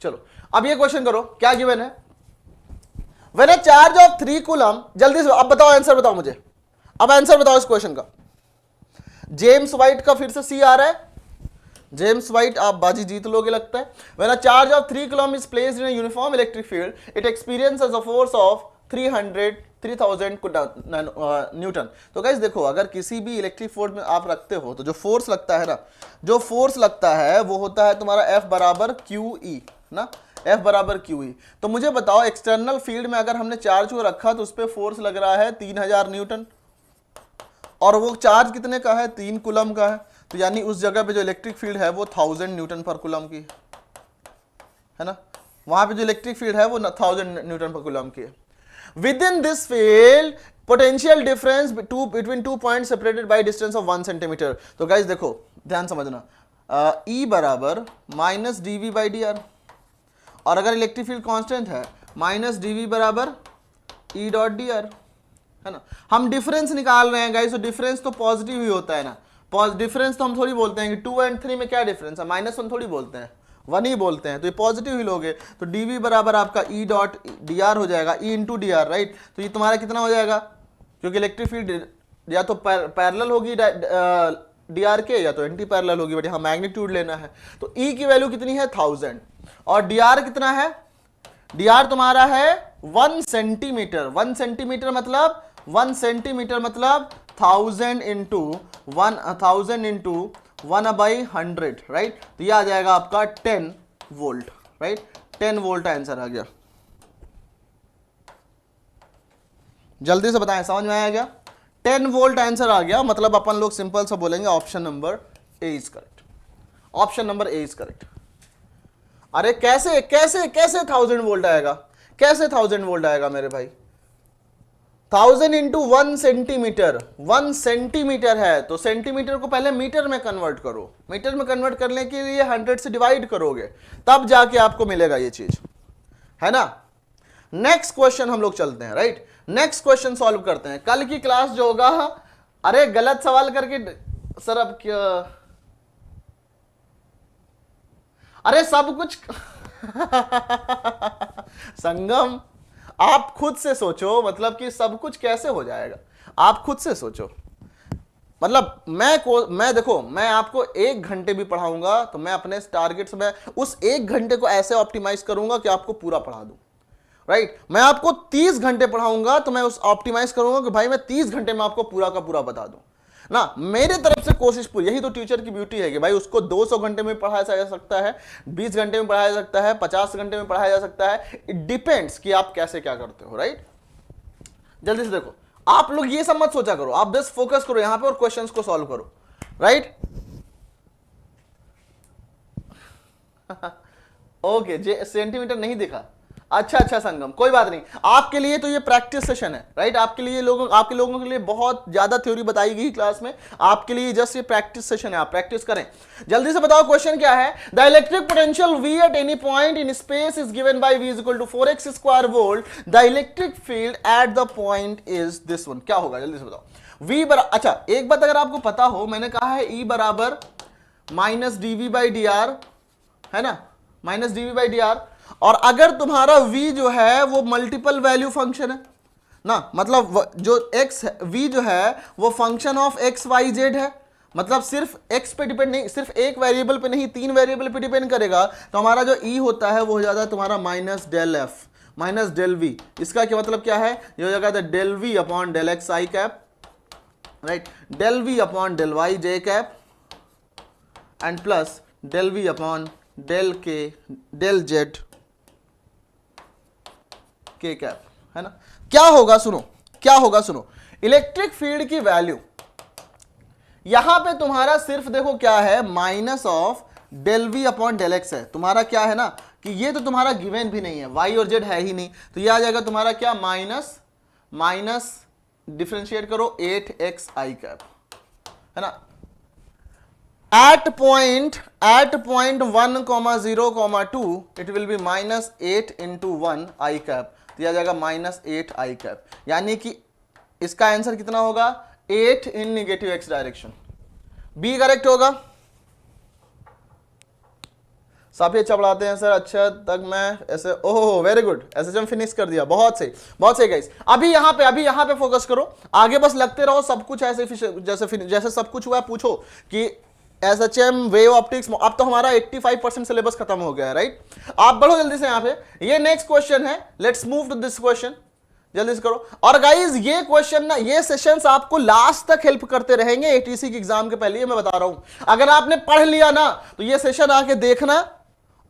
चलो अब ये क्वेश्चन करो, क्या गिवन है? When a charge of 3 coulomb, जल्दी से अब बताओ, आंसर बताओ मुझे, अब आंसर बताओ इस क्वेश्चन का। जेम्स वाइट का फिर से सी आ रहा है, जेम्स वाइट, आप बाजी जीत लोगे लगता है। When a charge of 3 coulomb is placed in a uniform electric field, it experiences a force of 3000 Newton. तो गाइस देखो, अगर किसी भी इलेक्ट्रिक फोर्स में आप रखते हो तो जो फोर्स लगता है ना, जो फोर्स लगता है वो होता है तुम्हारा F बराबर QE ना, F बराबर QE। तो मुझे बताओ एक्सटर्नल फील्ड में अगर हमने चार्ज को रखा तो उस पर फोर्स लग रहा है 3000 न्यूटन, और वो चार्ज कितने का है? 3 कूलम का है। तो यानी उस जगह पे जो इलेक्ट्रिक फील्ड है वो 1000 न्यूटन पर कूलम की है ना। वहां पे जो इलेक्ट्रिक फील्ड है वो 1000 न्यूटन पर कूलम की है। Within this field potential difference between two point separated by distance of 1 centimetre. तो गाइस देखो ध्यान समझना, E बराबर minus D V by D R, और अगर इलेक्ट्रिक फील्ड कांस्टेंट है माइनस डी वी बराबर E डॉट डी आर, है ना। हम डिफरेंस निकाल रहे हैं गाइस, तो डिफरेंस तो पॉजिटिव ही होता है ना। डिफरेंस तो हम थोड़ी बोलते हैं कि 2 और 3 में क्या डिफरेंस है, -1 थोड़ी बोलते हैं, 1 ही बोलते हैं, तो ये पॉजिटिव ही लोगे। तो dv बराबर आपका E डॉट डी आर हो जाएगा, E into D R, right. तो ये तुम्हारा कितना हो जाएगा, क्योंकि इलेक्ट्रिक फील्ड या तो पैरेलल होगी डी आर के, या तो एंटी पैरेलल होगी, बट यहाँ मैग्नीट्यूड लेना है। तो E की वैल्यू कितनी है 1000, और डी आर कितना है, डी आर तुम्हारा है 1 सेंटीमीटर। 1 सेंटीमीटर मतलब 1 सेंटीमीटर मतलब 1000 इंटू 1/100, राइट। तो ये आ जाएगा आपका 10 वोल्ट, राइट। 10 वोल्ट आंसर आ गया। जल्दी से बताएं, समझ में आया क्या? 10 वोल्ट आंसर आ गया, मतलब अपन लोग सिंपल सा बोलेंगे option number A is correct. Option number A is correct. अरे कैसे कैसे कैसे 1000 वोल्ट आएगा, कैसे 1000 वोल्ट आएगा मेरे भाई? 1000 इंटू 1 सेंटीमीटर, 1 सेंटीमीटर है तो सेंटीमीटर को पहले मीटर में कन्वर्ट करो, मीटर में कन्वर्ट करने के लिए 100 से डिवाइड करोगे, तब जाके आपको मिलेगा ये चीज, है ना। नेक्स्ट क्वेश्चन हम लोग चलते हैं, राइट। नेक्स्ट क्वेश्चन सॉल्व करते हैं। कल की क्लास जो होगा, अरे गलत सवाल करके सर अब क्या, अरे सब कुछ संगम आप खुद से सोचो, मतलब कि सब कुछ कैसे हो जाएगा, आप खुद से सोचो। मतलब मैं देखो, मैं आपको 1 घंटे भी पढ़ाऊंगा तो मैं अपने टारगेट से मैं उस 1 घंटे को ऐसे ऑप्टिमाइज करूंगा कि आपको पूरा पढ़ा दूं, राइट। मैं आपको 30 घंटे पढ़ाऊंगा तो मैं उस ऑप्टिमाइज करूंगा कि भाई मैं 30 घंटे में आपको पूरा का पूरा बता दूं ना, मेरे तरफ से कोशिश पूरी। यही तो टीचर की ब्यूटी है कि भाई उसको 200 घंटे में पढ़ाया जा सकता है, 20 घंटे में पढ़ाया जा सकता है, 50 घंटे में पढ़ाया जा सकता है। इट डिपेंड्स कि आप कैसे क्या करते हो, राइट। जल्दी से देखो, आप लोग ये सब मत सोचा करो, आप बस फोकस करो यहां पे और क्वेश्चंस को सॉल्व करो, राइट। ओके, जे सेंटीमीटर नहीं दिखा, अच्छा संगम, कोई बात नहीं। आपके लिए तो ये प्रैक्टिस सेशन है, राइट। आपके लोगों के लिए बहुत ज्यादा थ्योरी बताई गई क्लास में, आपके लिए जस्ट ये प्रैक्टिस सेशन है, आप प्रैक्टिस करें। जल्दी से बताओ क्वेश्चन क्या है। The electric potential V at any point in space is given by V is equal to 4x square volt. The electric field at the point is this one. क्या होगा, जल्दी से बताओ। V बराबर, अच्छा एक बात अगर आपको पता हो, मैंने कहा है E बराबर minus dV by D R, है ना, minus dV by D R. और अगर तुम्हारा v जो है वो मल्टीपल वैल्यू फंक्शन है ना, मतलब जो x v जो है वो function of x y z है, मतलब सिर्फ x पे डिपेंड नहीं, सिर्फ एक वेरिएबल पे नहीं 3 वेरिएबल पे डिपेंड करेगा, तो हमारा जो e होता है वो हो जाता है तुम्हारा minus del F minus del V. इसका क्या मतलब क्या है, ये हो जाएगा del V upon del X I cap, right, del V upon del Y J cap and plus del V upon del K del Z K cap, है ना। क्या होगा सुनो, क्या होगा सुनो, इलेक्ट्रिक फील्ड की वैल्यू यहां पे तुम्हारा सिर्फ देखो क्या है, minus of del V upon del X है। तुम्हारा क्या है ना कि ये तो तुम्हारा गिवन भी नहीं है, वाई और जेड है ही नहीं, तो ये आ जाएगा तुम्हारा क्या, माइनस माइनस डिफरेंशिएट करो 8x आई कैप, है ना। At point 1,0,2 it will be minus 8 into 1 I cap, तो यह आ जाएगा माइनस 8 आई कैप, यानी कि इसका आंसर कितना होगा, 8 in negative x direction. B correct होगा। सब ये चपड़ाते हैं सर, अच्छा तक मैं ऐसे, ओहो वेरी गुड, एसएचएम फिनिश कर दिया, बहुत सही बहुत सही गाइस। अभी यहाँ पे फोकस करो, आगे बस लगते रहो, सब कुछ ऐसे जैसे सब कुछ हुआ है पूछो कि एसएचएम वेव ऑप्टिक्स। अब तो हमारा 85% सिलेबस खत्म हो गया है, राइट। आप बढ़ो जल्दी से यहाँ पे, ये नेक्स्ट क्वेश्चन है, let's move to this question, जल्दी से करो। और गाइज ये क्वेश्चन ना, ये सेशंस आपको लास्ट तक हेल्प करते रहेंगे एटीसी के एग्जाम के पहले, मैं बता रहा हूं। अगर आपने पढ़ लिया ना तो ये सेशन आके देखना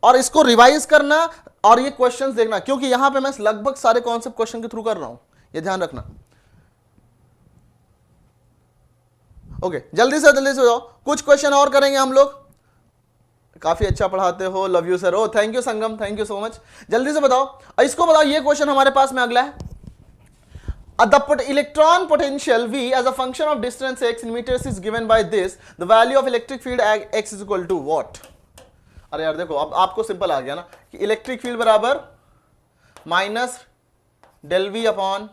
और इसको रिवाइज करना और ये क्वेश्चंस देखना, क्योंकि यहां पे मैं लगभग सारे कॉन्सेप्ट क्वेश्चन के थ्रू कर रहा हूं, ये ध्यान रखना। ओके, जल्दी से जाओ, कुछ क्वेश्चन और करेंगे हम लोग, काफी अच्छा पढ़ाते हो, love you sir. Oh thank you Sangam, thank you so much. जल्दी से बताओ, इसको बताओ, ये क्वेश्चन हमारे पास में अगला है। The electron potential V as a function of distance x in meters is given by this. The value of electric field x is equal to what? अरे यार देखो, अब आपको सिंपल आ गया ना कि इलेक्ट्रिक फील्ड बराबर माइनस डेल वी अपॉन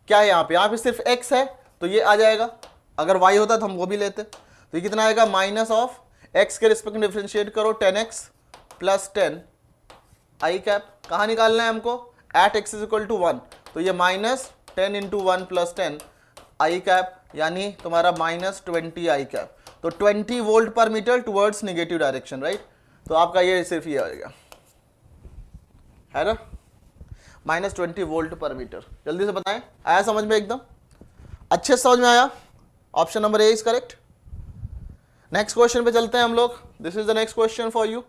क्या है, यहाँ पे सिर्फ x है तो ये आ जाएगा, अगर y होता तो हम वो भी लेते। तो ये कितना आएगा, माइनस ऑफ x के रिस्पेक्ट में डिफरेंशिएट करो 10x प्लस 10 आई कैप। कहाँ निकालना है हमको, at x is equal to 1, तो ये minus 10 into 1 plus 10 I cap, यानी तुम्हारा माइनस 20 आई कैप। तो 20 volt per metre towards negative direction, right. तो आपका ये सिर्फ ये आएगा, है ना, माइनस 20 वोल्ट पर मीटर। जल्दी से बताएं, आया समझ में, एकदम अच्छे से समझ में आया? Option number A is correct. Next question पे चलते हैं हम लोग। This is the next question for you.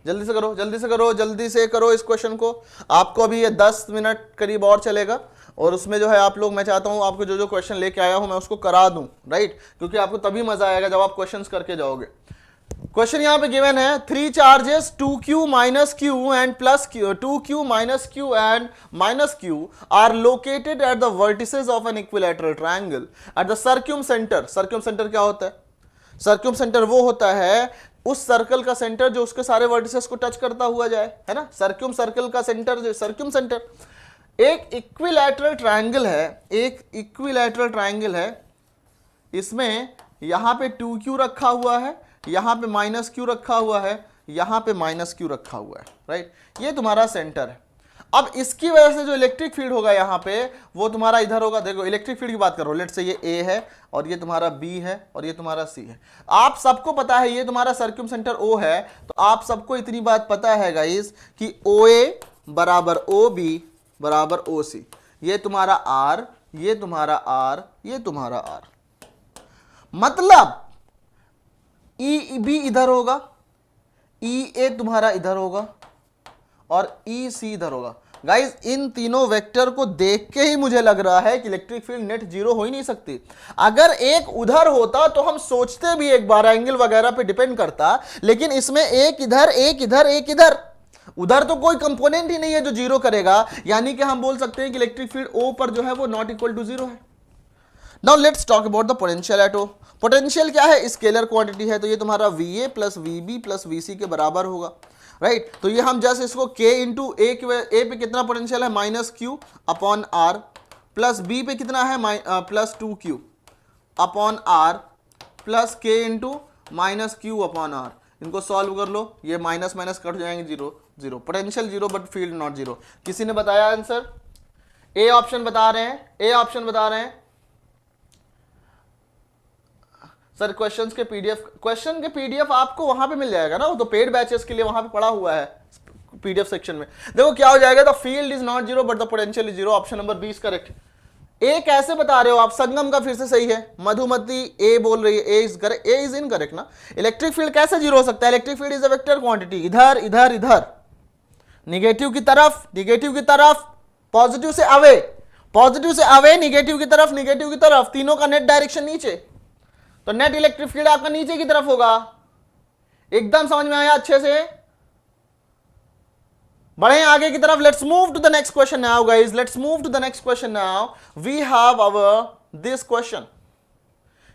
जल्दी से करो, जल्दी से करो, जल्दी से करो इस क्वेश्चन को। आपको अभी ये 10 मिनट करीब और चलेगा, और उसमें जो है आप लोग, मैं चाहता हूं आपको जो जो क्वेश्चन लेके आया हूं मैं उसको करा दूं, राइट, क्योंकि आपको तभी मजा आएगा जब आप क्वेश्चंस करके जाओगे। क्वेश्चन यहां पे गिवन है, 3 charges 2q minus q and plus q, 2q minus q and minus q are located at the vertices of an equilateral triangle at the circumcentre. Circumcentre क्या होता है? सर्क्यूम centre वो होता है उस सर्कल का centre जो उसके सारे वर्टिसेस को टच करता हुआ जाए, है ना। सर्क्यूम सर्कल का सेंटर जो सर्क्यूम सेंटर, एक इक्विलैटरल ट्रायंगल है, एक इक्विलैटरल ट्रायंगल है, इसमें यहां पे 2q रखा हुआ है, यहां पे माइनस q रखा हुआ है, यहां पे माइनस q रखा हुआ है, राइट। ये तुम्हारा सेंटर है। अब इसकी वजह से जो इलेक्ट्रिक फील्ड होगा यहाँ पे, वो तुम्हारा इधर होगा। देखो इलेक्ट्रिक फील्ड की बात करो, लेट से ये A है और ये तुम्हारा B है और ये तुम्हारा C है। आप सबको पता है ये तुम्हारा सर्क्यूम सेंटर O है, तो आप सबको इतनी बात पता है गाइस कि OA बराबर OB बराबर OC। ये तुम्हारा R, ये तुम्हारा R, ये तुम्हारा R, मतलब EB इधर होगा, EA तुम्हारा इधर होगा और EC इधर होगा। गाइज इन तीनों वेक्टर को देख के ही मुझे लग रहा है कि इलेक्ट्रिक फील्ड नेट जीरो हो ही नहीं सकती। अगर एक उधर होता तो हम सोचते भी एक बार एंगल वगैरह पे डिपेंड करता, लेकिन इसमें एक इधर, एक इधर, एक इधर, उधर तो कोई कंपोनेंट ही नहीं है जो जीरो करेगा, यानी कि हम बोल सकते हैं कि इलेक्ट्रिक फील्ड O पर जो है वो नॉट इक्वल टू जीरो है। Now let's talk about the potential at O। Potential क्या है? स्केलर क्वांटिटी है, तो ये तुम्हारा VA plus VB plus VC के बराबर होगा, राइट। तो ये हम जस्ट इसको K इंटू ए पे कितना पोटेंशियल है, minus Q upon R, plus B पे कितना है, plus 2q upon R, plus K into minus Q upon R. इनको सॉल्व कर लो, ये माइनस माइनस कट हो जाएंगे, zero zero. Potential zero but field not zero. किसी ने बताया आंसर? ए ऑप्शन बता रहे हैं, ए ऑप्शन बता रहे हैं सर। क्वेश्चंस के पीडीएफ, क्वेश्चन के पीडीएफ आपको वहां पे मिल जाएगा ना, वो तो पेड बैचेस के लिए वहां पे पड़ा हुआ है पीडीएफ सेक्शन में। देखो क्या हो जाएगा, the field is not zero but the potential is zero. Option number 20 correct. A कैसे बता रहे हो आप? संगम का फिर से सही है, मधुमती ए बोल रही है, A is correct, A is incorrect ना। इलेक्ट्रिक फील्ड कैसे जीरो हो सकता है? Electric field is a vector quantity, इधर इधर इधर, निगेटिव की तरफ, निगेटिव की तरफ, पॉजिटिव से अवे, पॉजिटिव से अवे, निगेटिव की तरफ, निगेटिव की तरफ, तीनों का नेट डायरेक्शन नीचे, तो नेट इलेक्ट्रिक फील्ड आपका नीचे की तरफ होगा। एकदम समझ में आया अच्छे से? बढ़े आगे की तरफ। Let's move to the next question now guys, let's move to the next question now. We have our this question.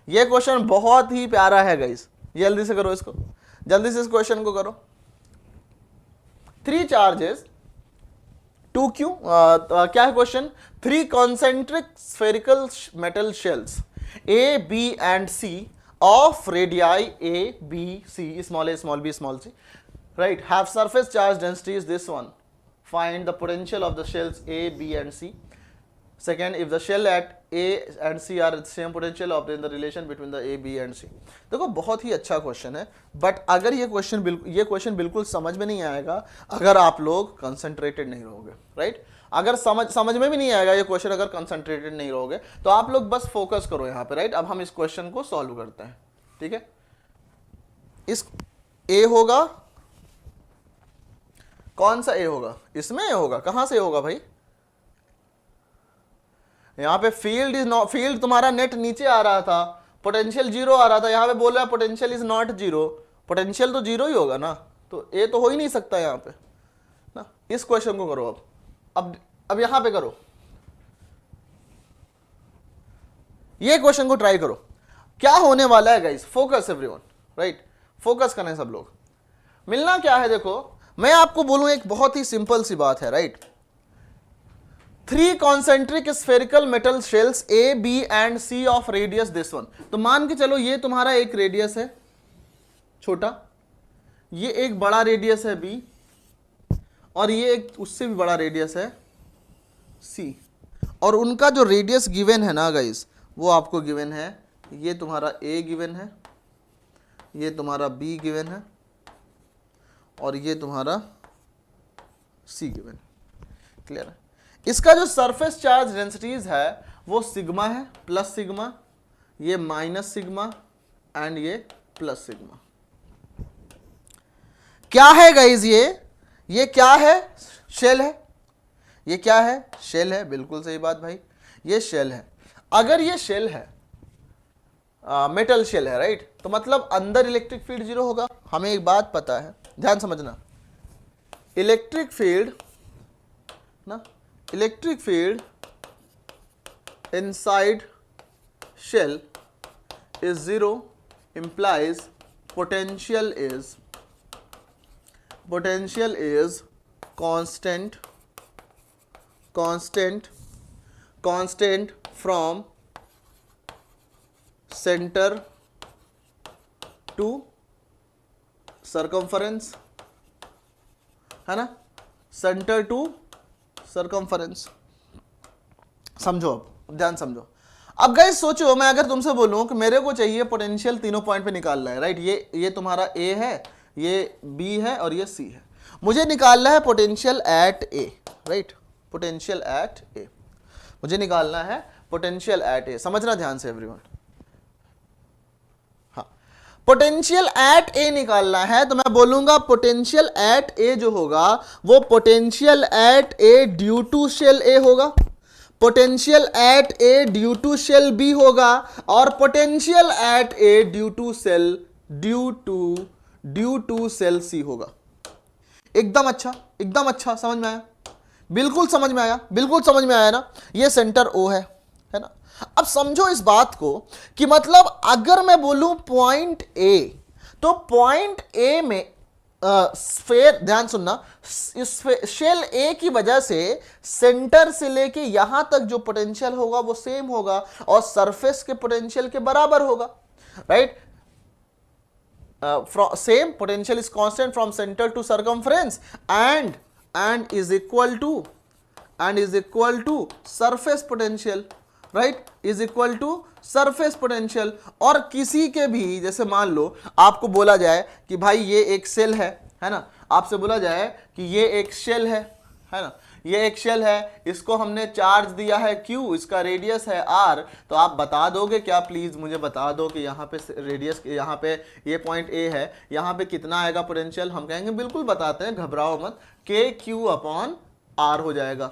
ये क्वेश्चन बहुत ही प्यारा है गाइस, जल्दी से करो इसको, जल्दी से इस क्वेश्चन को करो। 3 चार्जेस 2q, क्या है question? 3 concentric spherical metal shells A, B and C of radii A, B, C, small a, small b, small c, right, have surface charge density is this one. Find the potential of the shells A, B and C. Second, if the shell at A and C are the same potential, obtain the relation between the A, B and C. देखो बहुत ही अच्छा question है, but अगर ये question बिल्कुल समझ में नहीं आएगा अगर आप लोग कंसंट्रेटेड नहीं रहोगे, राइट। अगर समझ में भी नहीं आएगा ये क्वेश्चन अगर कंसंट्रेटेड नहीं रहोगे, तो आप लोग बस फोकस करो यहाँ पे, राइट। अब हम इस क्वेश्चन को सॉल्व करते हैं, ठीक है। इस ए होगा, कौन सा ए होगा? इसमें ए होगा, कहां से होगा भाई? यहाँ पे फील्ड इज नॉट, फील्ड तुम्हारा नेट नीचे आ रहा था, पोटेंशियल जीरो आ रहा था, यहां पे बोल रहा है potential is not zero, potential तो जीरो ही होगा ना, तो ए तो हो ही नहीं सकता यहां पे ना। इस क्वेश्चन को करो अब यहां पे करो, ये क्वेश्चन को ट्राई करो, क्या होने वाला है guys. Focus everyone, right, focus करने सब लोग। मिलना क्या है देखो, मैं आपको बोलूं एक बहुत ही सिंपल सी बात है, right. 3 concentric spherical metal shells A B and C of radius this one. तो मान के चलो ये तुम्हारा एक रेडियस है छोटा, ये एक बड़ा रेडियस है बी, और ये एक उससे भी बड़ा रेडियस है सी, और उनका जो रेडियस गिवन है ना गाइस, वो आपको गिवन है, ये तुम्हारा ए गिवन है, ये तुम्हारा बी गिवन है, और ये तुम्हारा सी गिवन। क्लियर है। इसका जो सरफेस चार्ज डेंसिटीज है वो सिग्मा है, प्लस सिग्मा, ये माइनस सिग्मा एंड ये प्लस सिग्मा। क्या है गाइज ये क्या है, शेल है। ये क्या है, शेल है, बिल्कुल सही बात भाई, ये शेल है। अगर ये शेल है, मेटल शेल है, राइट, तो मतलब अंदर इलेक्ट्रिक फील्ड जीरो होगा। हमें एक बात पता है, ध्यान समझना, इलेक्ट्रिक फील्ड ना, electric field inside shell is zero, implies potential is constant from center to circumference, है ना, सेंटर टू सर्कमफरेंस। समझो, अब ध्यान समझो। अब गाइस सोचो, मैं अगर तुमसे बोलूं कि मेरे को चाहिए पोटेंशियल तीनों पॉइंट पे निकालना है, राइट, ये तुम्हारा ए है, ये बी है और ये सी है, मुझे निकालना है potential at A, right, potential at A, मुझे निकालना है पोटेंशियल एट ए। समझना ध्यान से एवरीवन, हाँ, पोटेंशियल एट ए निकालना है, तो मैं बोलूंगा पोटेंशियल एट ए जो होगा वो potential at A due to shell A होगा, potential at A due to shell B होगा, और potential at A due to shell C होगा। एकदम अच्छा समझ में आया, बिल्कुल समझ में आया, बिल्कुल समझ में आया ना। ये सेंटर ओ है ना। अब समझो इस बात को कि मतलब अगर मैं बोलूं पॉइंट ए, तो पॉइंट ए में स्फेयर, ध्यान सुनना, इस शेल ए की वजह से सेंटर से लेके यहां तक जो पोटेंशियल होगा वो सेम होगा और सरफेस के पोटेंशियल के बराबर होगा, right. Same potential is constant from centre to circumference and is equal to surface potential, right, is equal to surface potential. और किसी के भी, जैसे मान लो आपको बोला जाए कि भाई ये एक सेल है ना, आपसे बोला जाए कि ये एक शेल है ना, ये एक शेल है, इसको हमने चार्ज दिया है Q, इसका रेडियस है R, तो आप बता दोगे क्या, प्लीज मुझे बता दो कि यहाँ पे रेडियस, यहाँ पे ये पॉइंट A है, यहाँ पे कितना आएगा पोटेंशियल। हम कहेंगे बिल्कुल बताते हैं, घबराओ मत, KQ/R हो जाएगा,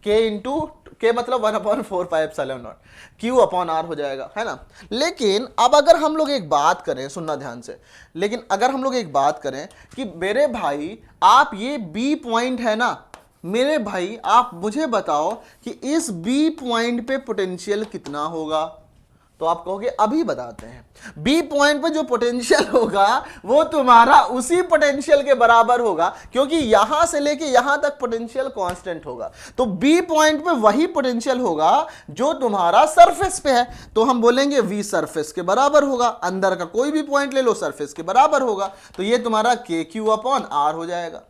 K मतलब 1/4πε0, Q/R हो जाएगा, है ना। लेकिन अब अगर हम लोग एक बात करें, सुनना ध्यान से, लेकिन अगर हम लोग एक बात करें कि मेरे भाई आप ये B पॉइंट है ना, मेरे भाई आप मुझे बताओ कि इस B पॉइंट पे पोटेंशियल कितना होगा, तो आप कहोगे अभी बताते हैं। बी पॉइंट पे जो पोटेंशियल होगा वो तुम्हारा उसी पोटेंशियल के बराबर होगा, क्योंकि यहां से लेके यहां तक पोटेंशियल कांस्टेंट होगा, तो बी पॉइंट पे वही पोटेंशियल होगा जो तुम्हारा सरफेस पे है, तो हम बोलेंगे वी सरफेस के बराबर होगा। अंदर का कोई भी पॉइंट ले लो, सरफेस के बराबर होगा, तो ये तुम्हारा KQ/R हो जाएगा।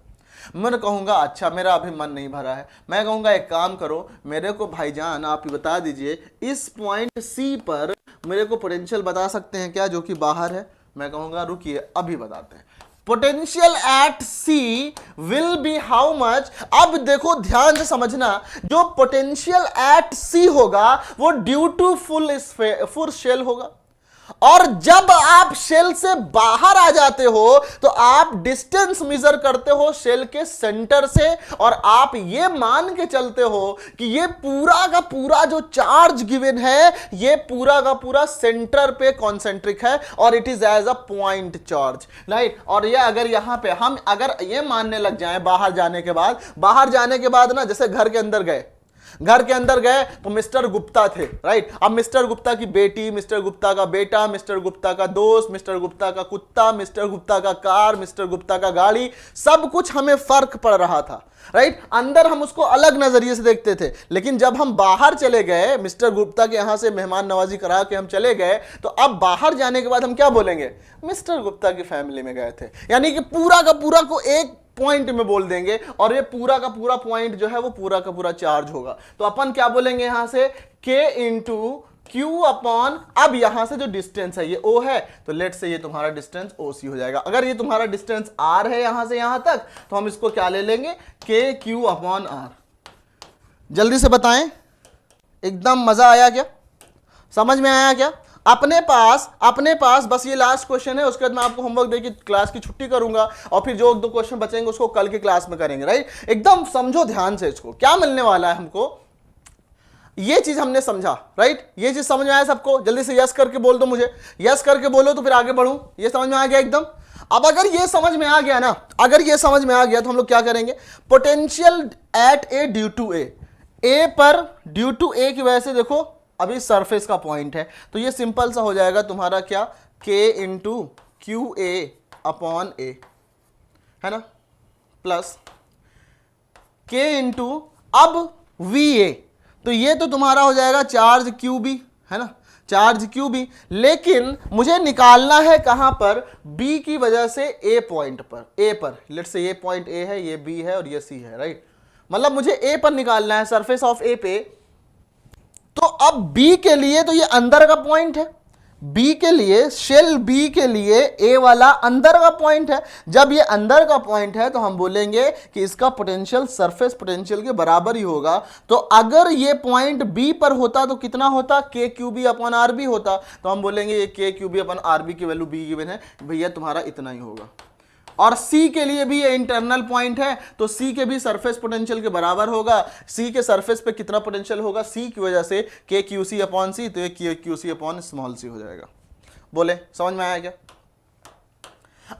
मैं कहूंगा अच्छा मेरा अभी मन नहीं भरा है, मैं कहूंगा एक काम करो, मेरे को भाईजान आप बता दीजिए इस पॉइंट सी पर मेरे को पोटेंशियल बता सकते हैं क्या, जो कि बाहर है। मैं कहूंगा रुकिए अभी बताते हैं, potential at C will be how much. अब देखो ध्यान से समझना, जो पोटेंशियल एट सी होगा वो ड्यू टू फुल शेल होगा, और जब आप शेल से बाहर आ जाते हो तो आप डिस्टेंस मेजर करते हो शेल के सेंटर से, और आप ये मान के चलते हो कि ये पूरा का पूरा जो चार्ज गिवन है ये पूरा का पूरा सेंटर पे कॉन्सेंट्रिक है और it is as a point charge, right. और ये अगर यहां पे हम अगर ये मानने लग जाए बाहर जाने के बाद ना, जैसे घर के अंदर गए तो मिस्टर गुप्ता थे, राइट। अब मिस्टर गुप्ता की बेटी, मिस्टर गुप्ता का बेटा, मिस्टर गुप्ता का दोस्त, मिस्टर गुप्ता का कुत्ता, मिस्टर गुप्ता का कार, मिस्टर गुप्ता का गाड़ी, सब कुछ हमें फर्क पड़ रहा था, राइट। अंदर हम उसको अलग नजरिए से देखते थे, लेकिन जब हम बाहर चले गए, मिस्टर गुप्ता के यहां से मेहमान नवाजी करा के हम चले गए, तो अब बाहर जाने के बाद हम क्या बोलेंगे, मिस्टर गुप्ता की फैमिली में गए थे, यानी कि पूरा का पूरा को एक पॉइंट में बोल देंगे, और ये पूरा का पूरा पॉइंट जो है वो पूरा का पूरा चार्ज होगा। तो अपन क्या बोलेंगे यहां से, K इंटू क्यू अपॉन, अब यहां से जो डिस्टेंस है ये O है, तो लेट से ये तुम्हारा डिस्टेंस OC हो जाएगा। अगर ये तुम्हारा डिस्टेंस R है यहां से यहां तक, तो हम इसको क्या ले लेंगे, K क्यू अपॉन R। जल्दी से बताएं, एकदम मजा आया क्या, समझ में आया क्या? अपने पास बस ये लास्ट क्वेश्चन है, उसके बाद मैं आपको होमवर्क देके क्लास की छुट्टी करूंगा, और फिर जो 1-2 क्वेश्चन बचेंगे उसको कल की क्लास में करेंगे, राइट। एकदम समझो ध्यान से इसको, क्या मिलने वाला है हमको, ये चीज हमने समझा, राइट। ये चीज समझ में आया सबको? जल्दी से यस करके बोल दो मुझे, यस करके बोलो तो फिर आगे बढ़ूं। ये समझ में आ गया एकदम? अब अगर ये समझ में आ गया ना, अगर ये समझ में आ गया तो हम लोग क्या करेंगे, potential at A due to A पर ड्यू टू ए की वजह से, देखो अभी सरफेस का पॉइंट है, तो ये सिंपल सा हो जाएगा तुम्हारा क्या, K into q A upon A, है ना, प्लस K इंटू अब VA, तो ये तो तुम्हारा हो जाएगा चार्ज QB, है ना, चार्ज QB। लेकिन मुझे निकालना है कहां पर, B की वजह से A पॉइंट पर, A पर, लेट से ये पॉइंट A है, ये B है और ये C है, राइट। मतलब मुझे A पर निकालना है, सरफेस ऑफ A पे। तो अब B के लिए तो ये अंदर का पॉइंट है, B के लिए, शेल B के लिए A वाला अंदर का पॉइंट है। जब ये अंदर का पॉइंट है तो हम बोलेंगे कि इसका पोटेंशियल सरफेस पोटेंशियल के बराबर ही होगा। तो अगर ये पॉइंट B पर होता तो कितना होता, K Q B upon R B होता। तो हम बोलेंगे ये K Q B upon R B की वैल्यू B गिवन है, भैया तुम्हारा इतना ही होगा। और C के लिए भी ये इंटरनल पॉइंट है, तो C के भी सरफेस पोटेंशियल के बराबर होगा। C के सरफेस पे कितना पोटेंशियल होगा, C की वजह से K q C upon C, तो ये K q C upon small C हो जाएगा। बोले समझ में आया क्या?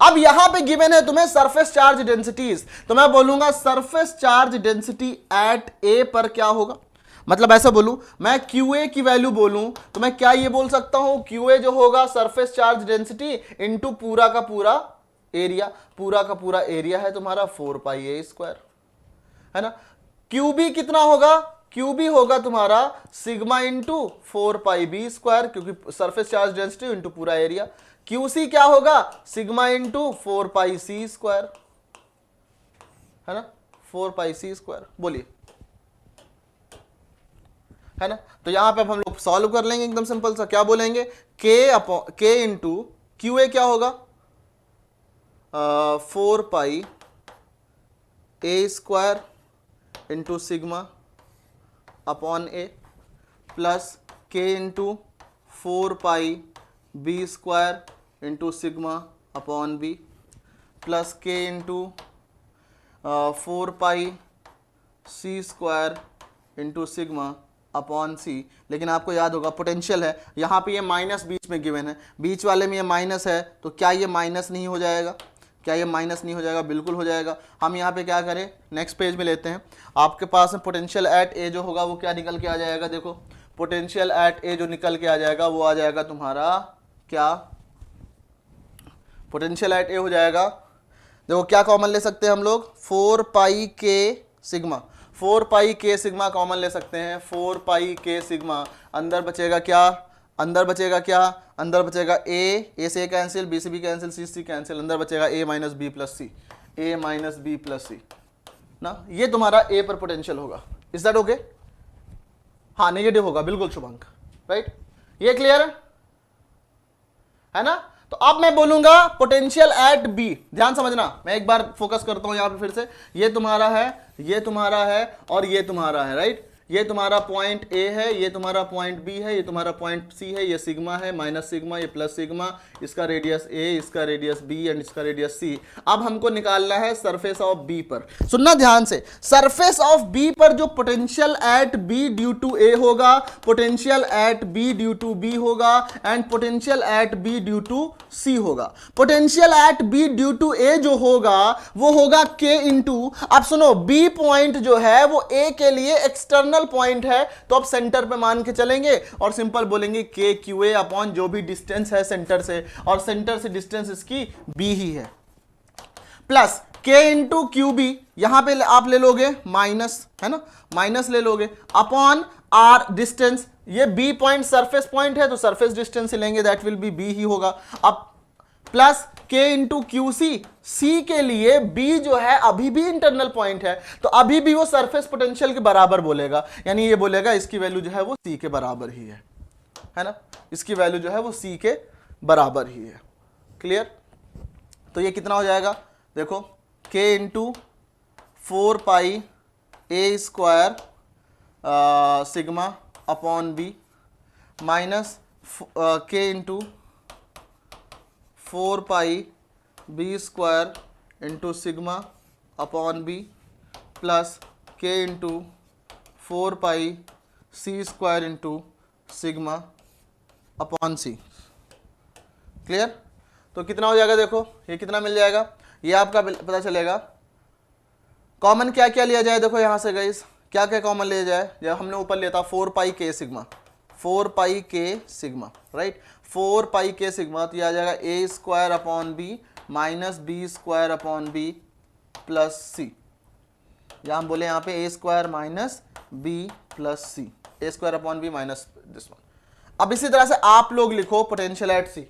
अब यहां पे गिवन है तुम्हें सरफेस चार्ज डेंसिटीज, तो मैं बोलूंगा surface charge density at A पर क्या होगा, मतलब ऐसा बोलूं मैं QA की वैल्यू बोलूं तो मैं क्या ये बोल सकता हूं, QA जो होगा सरफेस चार्ज डेंसिटी इनटू पूरा का पूरा एरिया, पूरा का पूरा एरिया है तुम्हारा 4πa², है ना। QB कितना होगा, QB होगा तुम्हारा सिग्मा इंटू 4πb², क्योंकि सरफेस चार्ज डेंसिटी इंटू पूरा एरिया। QC क्या होगा, सिग्मा इंटू 4πc², है ना, 4πc²। बोलिए, है ना। तो यहां पे अब हम लोग सॉल्व कर लेंगे एकदम सिंपल सा, क्या बोलेंगे, K इंटू QA क्या होगा, 4πa² into sigma upon A plus K into 4πb² into sigma upon B plus K into 4πc² into sigma upon C। लेकिन आपको याद होगा पोटेंशियल है, यहाँ पे ये माइनस बीच में गिवन है, बीच वाले में ये माइनस है, तो क्या ये माइनस नहीं हो जाएगा, क्या ये माइनस नहीं हो जाएगा, बिल्कुल हो जाएगा। हम यहाँ पे क्या करें, नेक्स्ट पेज में लेते हैं। आपके पास में पोटेंशियल एट ए जो होगा वो क्या निकल के आ जाएगा, देखो पोटेंशियल एट ए जो निकल के आ जाएगा वो आ जाएगा तुम्हारा क्या, पोटेंशियल एट ए हो जाएगा, देखो क्या कॉमन ले सकते हैं हम लोग, 4πk sigma, 4πk sigma common ले सकते हैं, 4πk सिग्मा। अंदर बचेगा क्या, अंदर बचेगा क्या, अंदर बचेगा ए से कैंसिल, बी से बी कैंसिल, सी से कैंसिल, अंदर बचेगा a minus B plus C, a minus B plus C ना। ये तुम्हारा a पर पोटेंशियल होगा, इज दैट ओके? हाँ नेगेटिव होगा, बिल्कुल शुभांक, राइट। ये क्लियर है ना। तो अब मैं बोलूंगा पोटेंशियल एट B, ध्यान समझना, मैं एक बार फोकस करता हूं यहां पे फिर से, ये तुम्हारा है, ये तुम्हारा है और ये तुम्हारा है, राइट। ये तुम्हारा पॉइंट ए है, ये तुम्हारा पॉइंट बी है, ये तुम्हारा पॉइंट सी है, ये सिग्मा है, माइनस सिग्मा, ये प्लस सिग्मा, इसका रेडियस ए, इसका रेडियस बी एंड इसका रेडियस सी। अब हमको निकालना है सरफेस ऑफ बी पर। सुनना ध्यान से, सरफेस ऑफ बी पर जो potential at B due to A होगा, potential at B due to B होगा and potential at B due to C होगा। Potential at B due to A जो होगा वो होगा के इंटू, अब सुनो, बी पॉइंट जो है वो ए के लिए एक्सटर्नल पॉइंट है, तो अब सेंटर पे मान के चलेंगे और सिंपल बोलेंगे के क्यू ए अपॉन जो भी डिस्टेंस है सेंटर से, और सेंटर से डिस्टेंस इसकी बी ही है, plus K into Q B, यहां पे आप ले लोगे माइनस, है ना, माइनस ले लोगे, अपॉन आर डिस्टेंस, ये बी पॉइंट सरफेस पॉइंट है तो सरफेस डिस्टेंस लेंगे, दैट विल बी बी ही होगा। अब plus K into Q C, सी के लिए बी जो है अभी भी इंटरनल पॉइंट है तो अभी भी वो सरफेस पोटेंशियल के बराबर बोलेगा, यानी ये बोलेगा इसकी वैल्यू जो है वो सी के बराबर ही है ना, इसकी वैल्यू जो है वो सी के बराबर ही है। क्लियर? तो ये कितना हो जाएगा, देखो, K into 4 pi A square sigma upon B minus K into 4 pi B square into sigma upon B plus K into 4 pi C square into sigma upon C. Clear? तो कितना हो जाएगा, देखो ये कितना मिल जाएगा, ये आपका पता चलेगा। कॉमन क्या क्या लिया जाए, देखो यहाँ से गाइस क्या क्या कॉमन लिया जाए, जब हमने ऊपर लिया था 4 pi K sigma, 4 pi K sigma, right, 4 pi K sigma, तो ये आ जाएगा A square upon B minus B square upon B plus C, या हम बोले यहाँ पे A square minus B plus C, A square upon B minus this one. अब इसी तरह से आप लोग लिखो पोटेंशियल एट सी,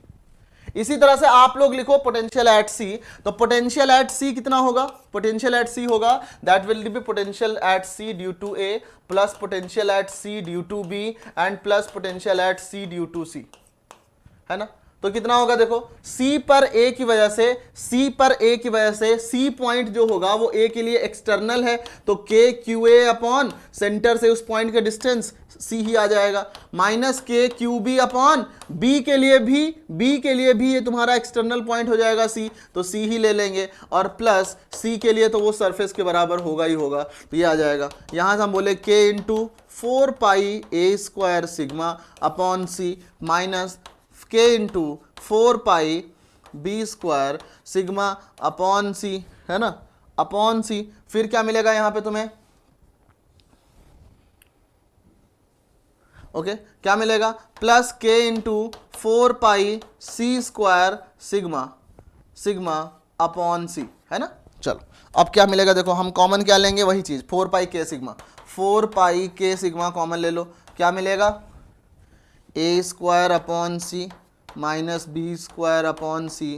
इसी तरह से आप लोग लिखो पोटेंशियल एट सी, तो पोटेंशियल एट सी कितना होगा, पोटेंशियल एट सी होगा that will be potential at C due to A plus potential at C due to B and plus potential at C due to C, है ना। तो कितना होगा, देखो C पर A की वजह से, C पर A की वजह से C पॉइंट जो होगा वो A के लिए एक्सटर्नल है तो के क्यू ए अपॉन सेंटर से उस पॉइंट का डिस्टेंस C ही आ जाएगा, माइनस के क्यू बी अपॉन B के लिए भी ये तुम्हारा एक्सटर्नल पॉइंट हो जाएगा C, तो C ही ले लेंगे, और प्लस C के लिए तो वो सरफेस के बराबर होगा ही होगा, तो ये आ जाएगा। यहाँ से हम बोले के into 4 pi A square sigma upon C minus K into 4 pi B square sigma upon सी, है ना, अपॉन सी, फिर क्या मिलेगा यहां पे तुम्हें, ओके, क्या मिलेगा, plus K into 4 pi C square sigma upon सी, है ना। चलो अब क्या मिलेगा, देखो हम कॉमन क्या लेंगे, वही चीज 4 pi K sigma, 4 pi K sigma common ले लो, क्या मिलेगा, A square upon C minus B square upon C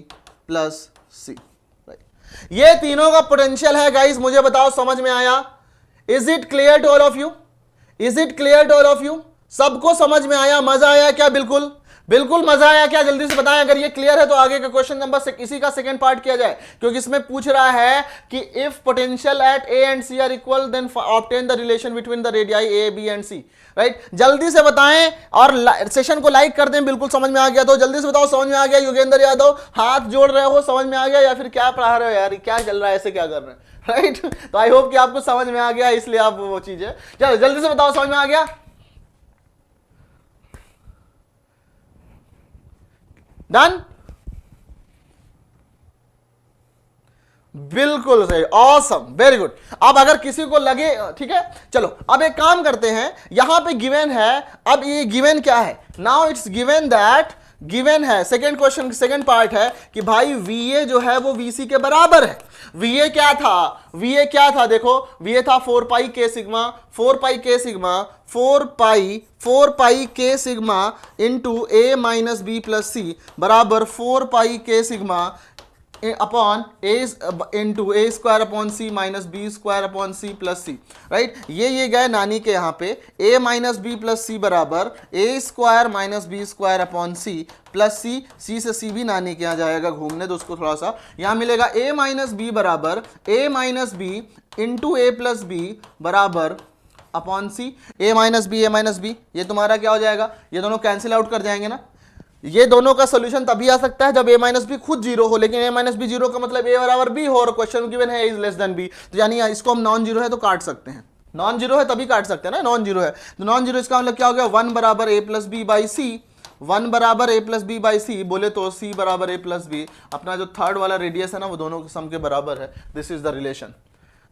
plus C, right. ये तीनों का पोटेंशियल है गाइस, मुझे बताओ समझ में आया? Is it clear to all of you? Is it clear to all of you? सबको समझ में आया? मजा आया क्या? बिल्कुल बिल्कुल मजा आया क्या? जल्दी से बताएं अगर ये क्लियर है तो आगे का क्वेश्चन नंबर इसी का सेकंड पार्ट किया जाए, क्योंकि इसमें पूछ रहा है कि if potential at A and C are equal then obtain the relation between the radii A B and C, right. जल्दी से बताएं और सेशन को लाइक कर दें। बिल्कुल समझ में आ गया तो जल्दी से बताओ समझ में आ गया? योगेंद्र यादव हाथ जोड़ रहे हो, समझ में आ गया या फिर क्या पढ़ा रहे हो यार, क्या चल रहा है, ऐसे क्या कर रहे हैं, राइट। तो आई होप कि आपको समझ में आ गया, इसलिए आप वो चीज है। चलो जल्दी से बताओ समझ में आ गया? डन? बिल्कुल सही, ऑसम, वेरी गुड। अब अगर किसी को लगे, ठीक है, चलो अब एक काम करते हैं, यहां पे गिवन है, अब ये गिवन क्या है, now it's given that, given है सेकेंड क्वेश्चन, सेकेंड पार्ट है कि भाई VA जो है वो VC के बराबर है। VA क्या था, VA क्या था, देखो VA था 4 pi K sigma, 4 pi K sigma, 4 pi K sigma into A minus B plus C बराबर 4 pi K sigma upon A into A square upon C minus B square upon C plus C, right. ये गए नानी के यहाँ पे A minus B plus C बराबर A square minus B square upon C plus C से C भी नानी के यहाँ जाएगा घूमने, तो उसको थोड़ा सा यहाँ मिलेगा ए माइनस बी बराबर ए माइनस बी इंटू ए प्लस बी बराबर अपॉन सी, ए माइनस बी, ये तुम्हारा क्या हो जाएगा, ये दोनों कैंसिल आउट कर जाएंगे ना। ये दोनों का सोल्यूशन तभी आ सकता है जब ए माइनस बी खुद जीरो हो, लेकिन ए माइनस बी जीरो का मतलब ए बराबर बी हो और क्वेश्चन गिवन है इज लेस देन बी, तो यानी इसको हम नॉन जीरो है तो काट सकते हैं, नॉन जीरो है तभी काट सकते हैं ना, नॉन जीरो है तो नॉन जीरो, इसका मतलब क्या हो गया, 1 बराबर ए प्लस बी बाई सी, 1 बराबर ए प्लस बी बाई सी, बोले तो सी बराबर ए प्लस बी, अपना जो थर्ड वाला रेडियस है ना वो दोनों के सम के बराबर है। This is the relation,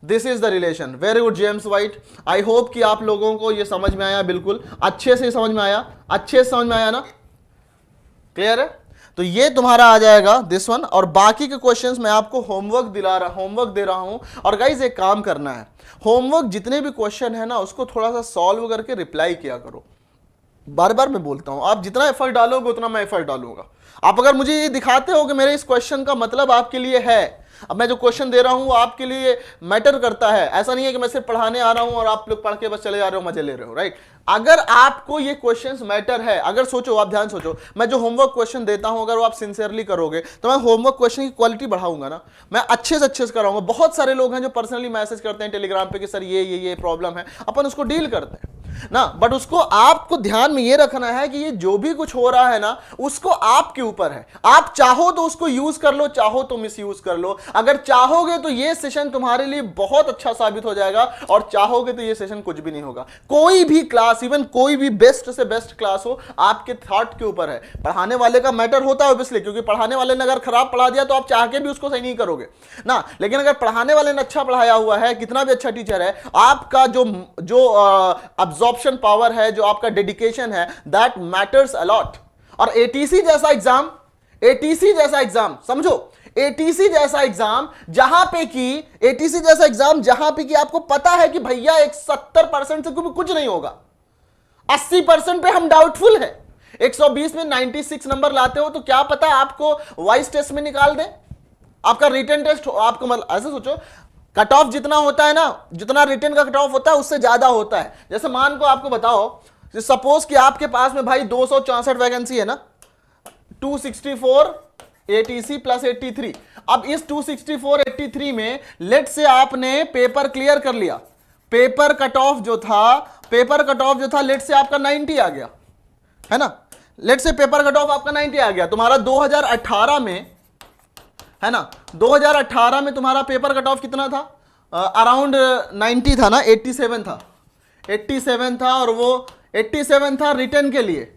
this is the relation. Very good James white, I hope कि आप लोगों को ये समझ में आया, बिल्कुल अच्छे से समझ में आया, अच्छे से समझ में आया ना, क्लियर है। तो ये तुम्हारा आ जाएगा दिस वन, और बाकी के क्वेश्चंस मैं आपको होमवर्क दे रहा हूं। और गाइज एक काम करना है, होमवर्क जितने भी क्वेश्चन है ना उसको थोड़ा सा सॉल्व करके रिप्लाई किया करो। बार बार मैं बोलता हूं, आप जितना एफर्ट डालोगे उतना मैं एफर्ट डालूंगा। आप अगर मुझे ये दिखाते हो कि मेरे इस क्वेश्चन का मतलब आपके लिए है, अब मैं जो क्वेश्चन दे रहा हूं वो आपके लिए मैटर करता है, ऐसा नहीं है कि मैं सिर्फ पढ़ाने आ रहा हूं और आप लोग पढ़ के बस चले जा रहे हो, मजे ले रहे हो, राइट। अगर आपको ये क्वेश्चंस मैटर है, अगर सोचो, आप ध्यान सोचो, मैं जो होमवर्क क्वेश्चन देता हूं अगर वो आप सिंसियरली करोगे तो मैं होमवर्क क्वेश्चन की क्वालिटी बढ़ाऊंगा ना, मैं अच्छे से कराऊंगा। बहुत सारे लोग हैं जो पर्सनली मैसेज करते हैं टेलीग्राम पे कि सर ये प्रॉब्लम है, अपन उसको डील करते हैं ना, बट उसको आपको ध्यान में ये रखना है कि ये जो भी कुछ हो रहा है ना उसको आपके ऊपर है, आप चाहो तो उसको यूज कर लो, चाहो तो मिस यूज कर लो। अगर चाहोगे तो ये सेशन तुम्हारे लिए बहुत अच्छा साबित हो जाएगा, और चाहोगे तो ये सेशन कुछ भी नहीं होगा। कोई भी क्लास, इवन कोई भी बेस्ट से बेस्ट क्लास हो, आपके थॉट के ऊपर है। पढ़ाने वाले का मैटर होता है ऑब्वियसली, क्योंकि पढ़ाने वाले ने अगर खराब पढ़ा दिया तो आप चाह के भी उसको सही नहीं करोगे ना, लेकिन अगर पढ़ाने वाले ने अच्छा पढ़ाया हुआ है, कितना भी अच्छा टीचर है, आपका जो अब्जॉर्प्शन पावर है, जो आपका डेडिकेशन है, दैट मैटर्स अलॉट। और एटीसी जैसा एग्जाम समझो, एटीसी जैसा एग्जाम जहां पे कि आपको पता है कि भैया 70% से कुछ नहीं होगा, 80% पे हम डाउटफुल है, 120 में 96 नंबर लाते हो तो क्या पता आपको वॉइस टेस्ट में निकाल दे, आपका रिटन टेस्ट आपको, मतलब ऐसे सोचो, कट ऑफ जितना होता है ना, जितना रिटन का कट ऑफ होता है उससे ज्यादा होता है। जैसे मान को आपको बताओ, सपोज कि आपके पास में भाई 264 वैकेंसी है ना, 264 एटीसी प्लस 83। अब इस 264 83 में लेट से आपने पेपर क्लियर कर लिया, पेपर कट ऑफ जो था लेट से आपका 90 आ गया, है ना, लेट से पेपर कट ऑफ आपका 90 आ गया, तुम्हारा 2018 में, है ना, 2018 में तुम्हारा पेपर कट ऑफ कितना था, अराउंड 90 था ना, 87 था, और वो 87 था रिटर्न के लिए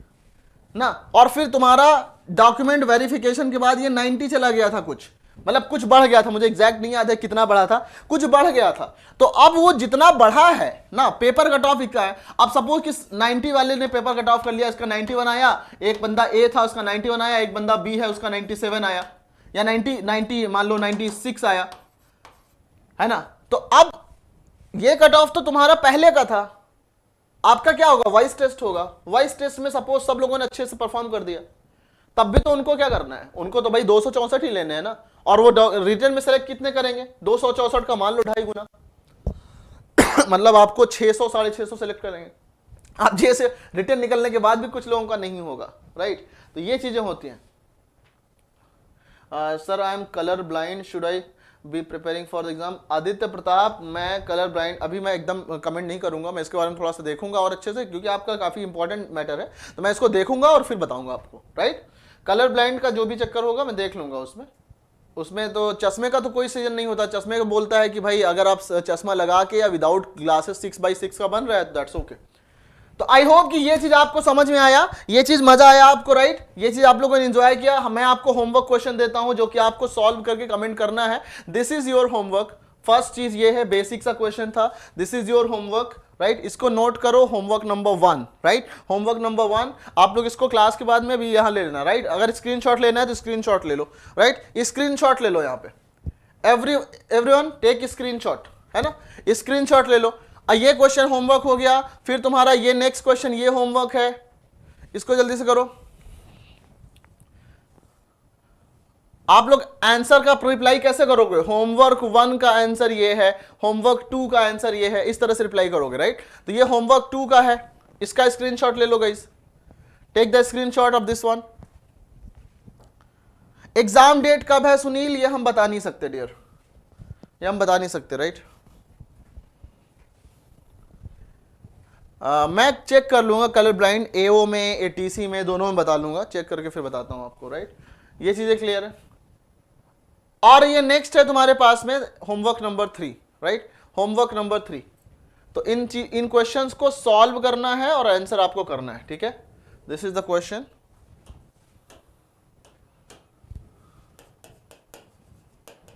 ना, और फिर तुम्हारा डॉक्यूमेंट वेरिफिकेशन के बाद ये 90 चला गया था, कुछ मतलब कुछ बढ़ गया था, मुझे एग्जैक्ट नहीं याद है कितना बढ़ा था, कुछ बढ़ गया था। तो अब वो जितना बढ़ा है ना, पेपर कट ऑफ का है, अब सपोज कि 90 वाले ने पेपर कट ऑफ कर लिया, इसका 91 आया, एक बंदा ए था उसका 91 आया, एक बंदा बी है उसका 97 आया, या 90 मान लो 96 आया, है ना। तो अब ये कट ऑफ तो तुम्हारा पहले का था, आपका क्या होगा, वॉइस टेस्ट होगा। वॉइस टेस्ट में सपोज सब लोगों ने अच्छे से परफॉर्म कर दिया, तब भी तो उनको क्या करना है, उनको तो भाई 264 ही लेने हैं ना, और वो रिटर्न में सेलेक्ट कितने करेंगे, 264 का मान लो 2.5 गुना मतलब आपको 600 650 सेलेक्ट करेंगे। आप जैसे रिटर्न निकलने के बाद भी कुछ लोगों का नहीं होगा, राइट। तो ये चीजें होती हैं। Sir I am colour blind, should I B preparing for the exam. Aditya Pratap, मैं कलर ब्लाइंड, अभी मैं एकदम कमेंट नहीं करूंगा, मैं इसके बारे में थोड़ा सा देखूंगा और अच्छे से, क्योंकि आपका काफी इंपॉर्टेंट मैटर है, तो मैं इसको देखूंगा और फिर बताऊंगा आपको, राइट। कलर ब्लाइंड का जो भी चक्कर होगा मैं देख लूंगा उसमें तो चश्मे का तो कोई सीजन नहीं होता। चश्मे का बोलता है कि भाई अगर आप चश्मा लगा के या विदाउट ग्लासेस 6x6 का बन रहा है, दैट्स ओके। तो आई होप कि ये चीज आपको समझ में आया, ये चीज मजा आया आपको, राइट। ये चीज आप लोगों ने एंजॉय किया। मैं आपको होमवर्क क्वेश्चन देता हूं जो कि आपको सॉल्व करके कमेंट करना है। This is your homework. First चीज ये है, बेसिक सा क्वेश्चन था, this is your homework, right. इसको नोट करो, homework number 1, right. Homework number 1 आप लोग इसको क्लास के बाद में भी यहां ले लेना, राइट। अगर स्क्रीनशॉट लेना है तो स्क्रीनशॉट ले लो, राइट। स्क्रीनशॉट ले लो, यहाँ पे एवरीवन टेक स्क्रीनशॉट, है ना, स्क्रीनशॉट ले लो। ये क्वेश्चन होमवर्क हो गया, फिर तुम्हारा ये नेक्स्ट क्वेश्चन ये होमवर्क है, इसको जल्दी से करो। आप लोग आंसर का रिप्लाई कैसे करोगे, होमवर्क 1 का आंसर ये है, होमवर्क 2 का आंसर ये है, इस तरह से रिप्लाई करोगे, राइट। तो ये होमवर्क 2 का है, इसका स्क्रीनशॉट ले लो guys, take the screenshot of this one. Exam date कब है सुनील, ये हम बता नहीं सकते डियर, ये हम बता नहीं सकते, राइट। मैं चेक कर लूंगा कलर ब्लाइंड एओ में, एटीसी में, दोनों में बता लूंगा, चेक करके फिर बताता हूं आपको, राइट। ये चीजें क्लियर है। और ये नेक्स्ट है तुम्हारे पास में homework number 3, right, homework number 3। तो इन क्वेश्चंस को सॉल्व करना है और आंसर आपको करना है, ठीक है। This is the question.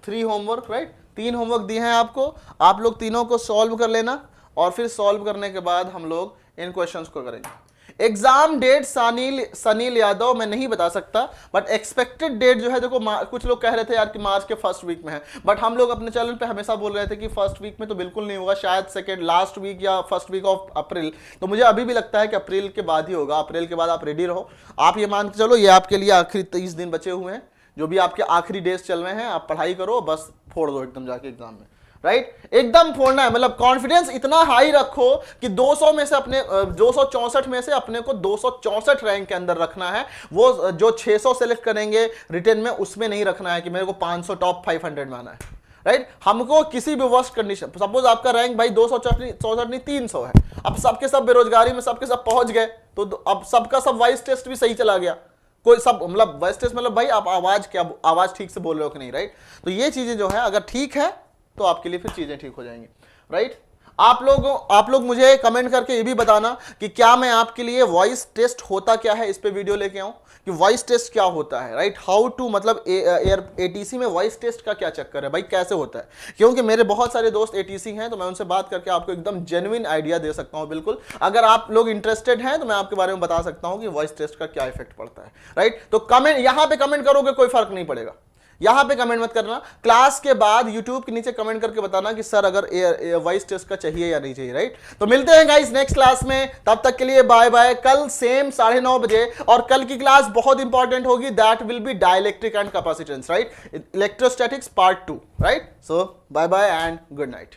Three homework, right, 3 homework दिए हैं आपको, आप लोग तीनों को सॉल्व कर लेना और फिर सॉल्व करने के बाद हम लोग इन क्वेश्चंस को करेंगे। एग्जाम डेट सनील यादव मैं नहीं बता सकता, बट एक्सपेक्टेड डेट जो है, देखो कुछ लोग कह रहे थे यार कि मार्च के फर्स्ट वीक में है, बट हम लोग अपने चैनल पे हमेशा बोल रहे थे कि फर्स्ट वीक में तो बिल्कुल नहीं होगा, शायद सेकेंड लास्ट वीक या फर्स्ट वीक ऑफ अप्रैल। तो मुझे अभी भी लगता है कि अप्रैल के बाद ही होगा। अप्रैल के बाद आप रेडी रहो, आप ये मान के चलो ये आपके लिए आखिरी 30 दिन बचे हुए हैं, जो भी आपके आखिरी डेज चल रहे हैं, आप पढ़ाई करो, बस फोड़ दो एकदम जाके एग्जाम में, राइट। एकदम फोड़ना है, मतलब कॉन्फिडेंस इतना हाई रखो कि 200 में से अपने 264 में से अपने को 264 रैंक के अंदर रखना है। वो जो 600 सेलेक्ट करेंगे रिटर्न में, उसमें नहीं रखना है कि मेरे को 500 टॉप 500 में आना है, राइट। हमको किसी भी वर्स्ट कंडीशन, सपोज आपका रैंक भाई 264 नहीं 300 है, अब सबके सब बेरोजगारी में सबके सब पहुंच गए, तो अब सबका सब वॉइस टेस्ट भी सही चला गया, कोई सब मतलब वॉइस टेस्ट मतलब भाई आप आवाज ठीक से बोल रहे हो कि नहीं, राइट। तो ये चीजें जो है अगर ठीक है तो आपके लिए फिर चीजें ठीक हो जाएंगी, राइट। आप लोग मुझे कमेंट करके ये भी बताना कि क्या मैं आपके लिए वॉइस टेस्ट होता क्या है इस पे वीडियो लेके आऊं, कि वॉइस टेस्ट क्या होता है, राइट, हाउ टू, मतलब एटीसी में वॉइस टेस्ट का क्या चक्कर है भाई, कैसे होता है। क्योंकि मेरे बहुत सारे दोस्त एटीसी हैं, तो मैं उनसे बात करके आपको एकदम जेन्युइन आइडिया दे सकता हूं। बिल्कुल, अगर आप लोग इंटरेस्टेड हैं तो मैं आपके बारे में बता सकता हूं कि वॉइस टेस्ट का क्या इफेक्ट पड़ता है, राइट। तो कमेंट, यहां पे कमेंट करोगे कोई फर्क नहीं पड़ेगा, यहां पे कमेंट मत करना, क्लास के बाद यूट्यूब के नीचे कमेंट करके बताना कि सर अगर वॉइस टेस्ट का चाहिए या नहीं चाहिए, राइट। तो मिलते हैं गाइस नेक्स्ट क्लास में, तब तक के लिए बाय बाय। कल सेम 9:30 बजे, और कल की क्लास बहुत इंपॉर्टेंट होगी, that will be dielectric and capacitance, right, electrostatics part 2, right. So bye bye and good night.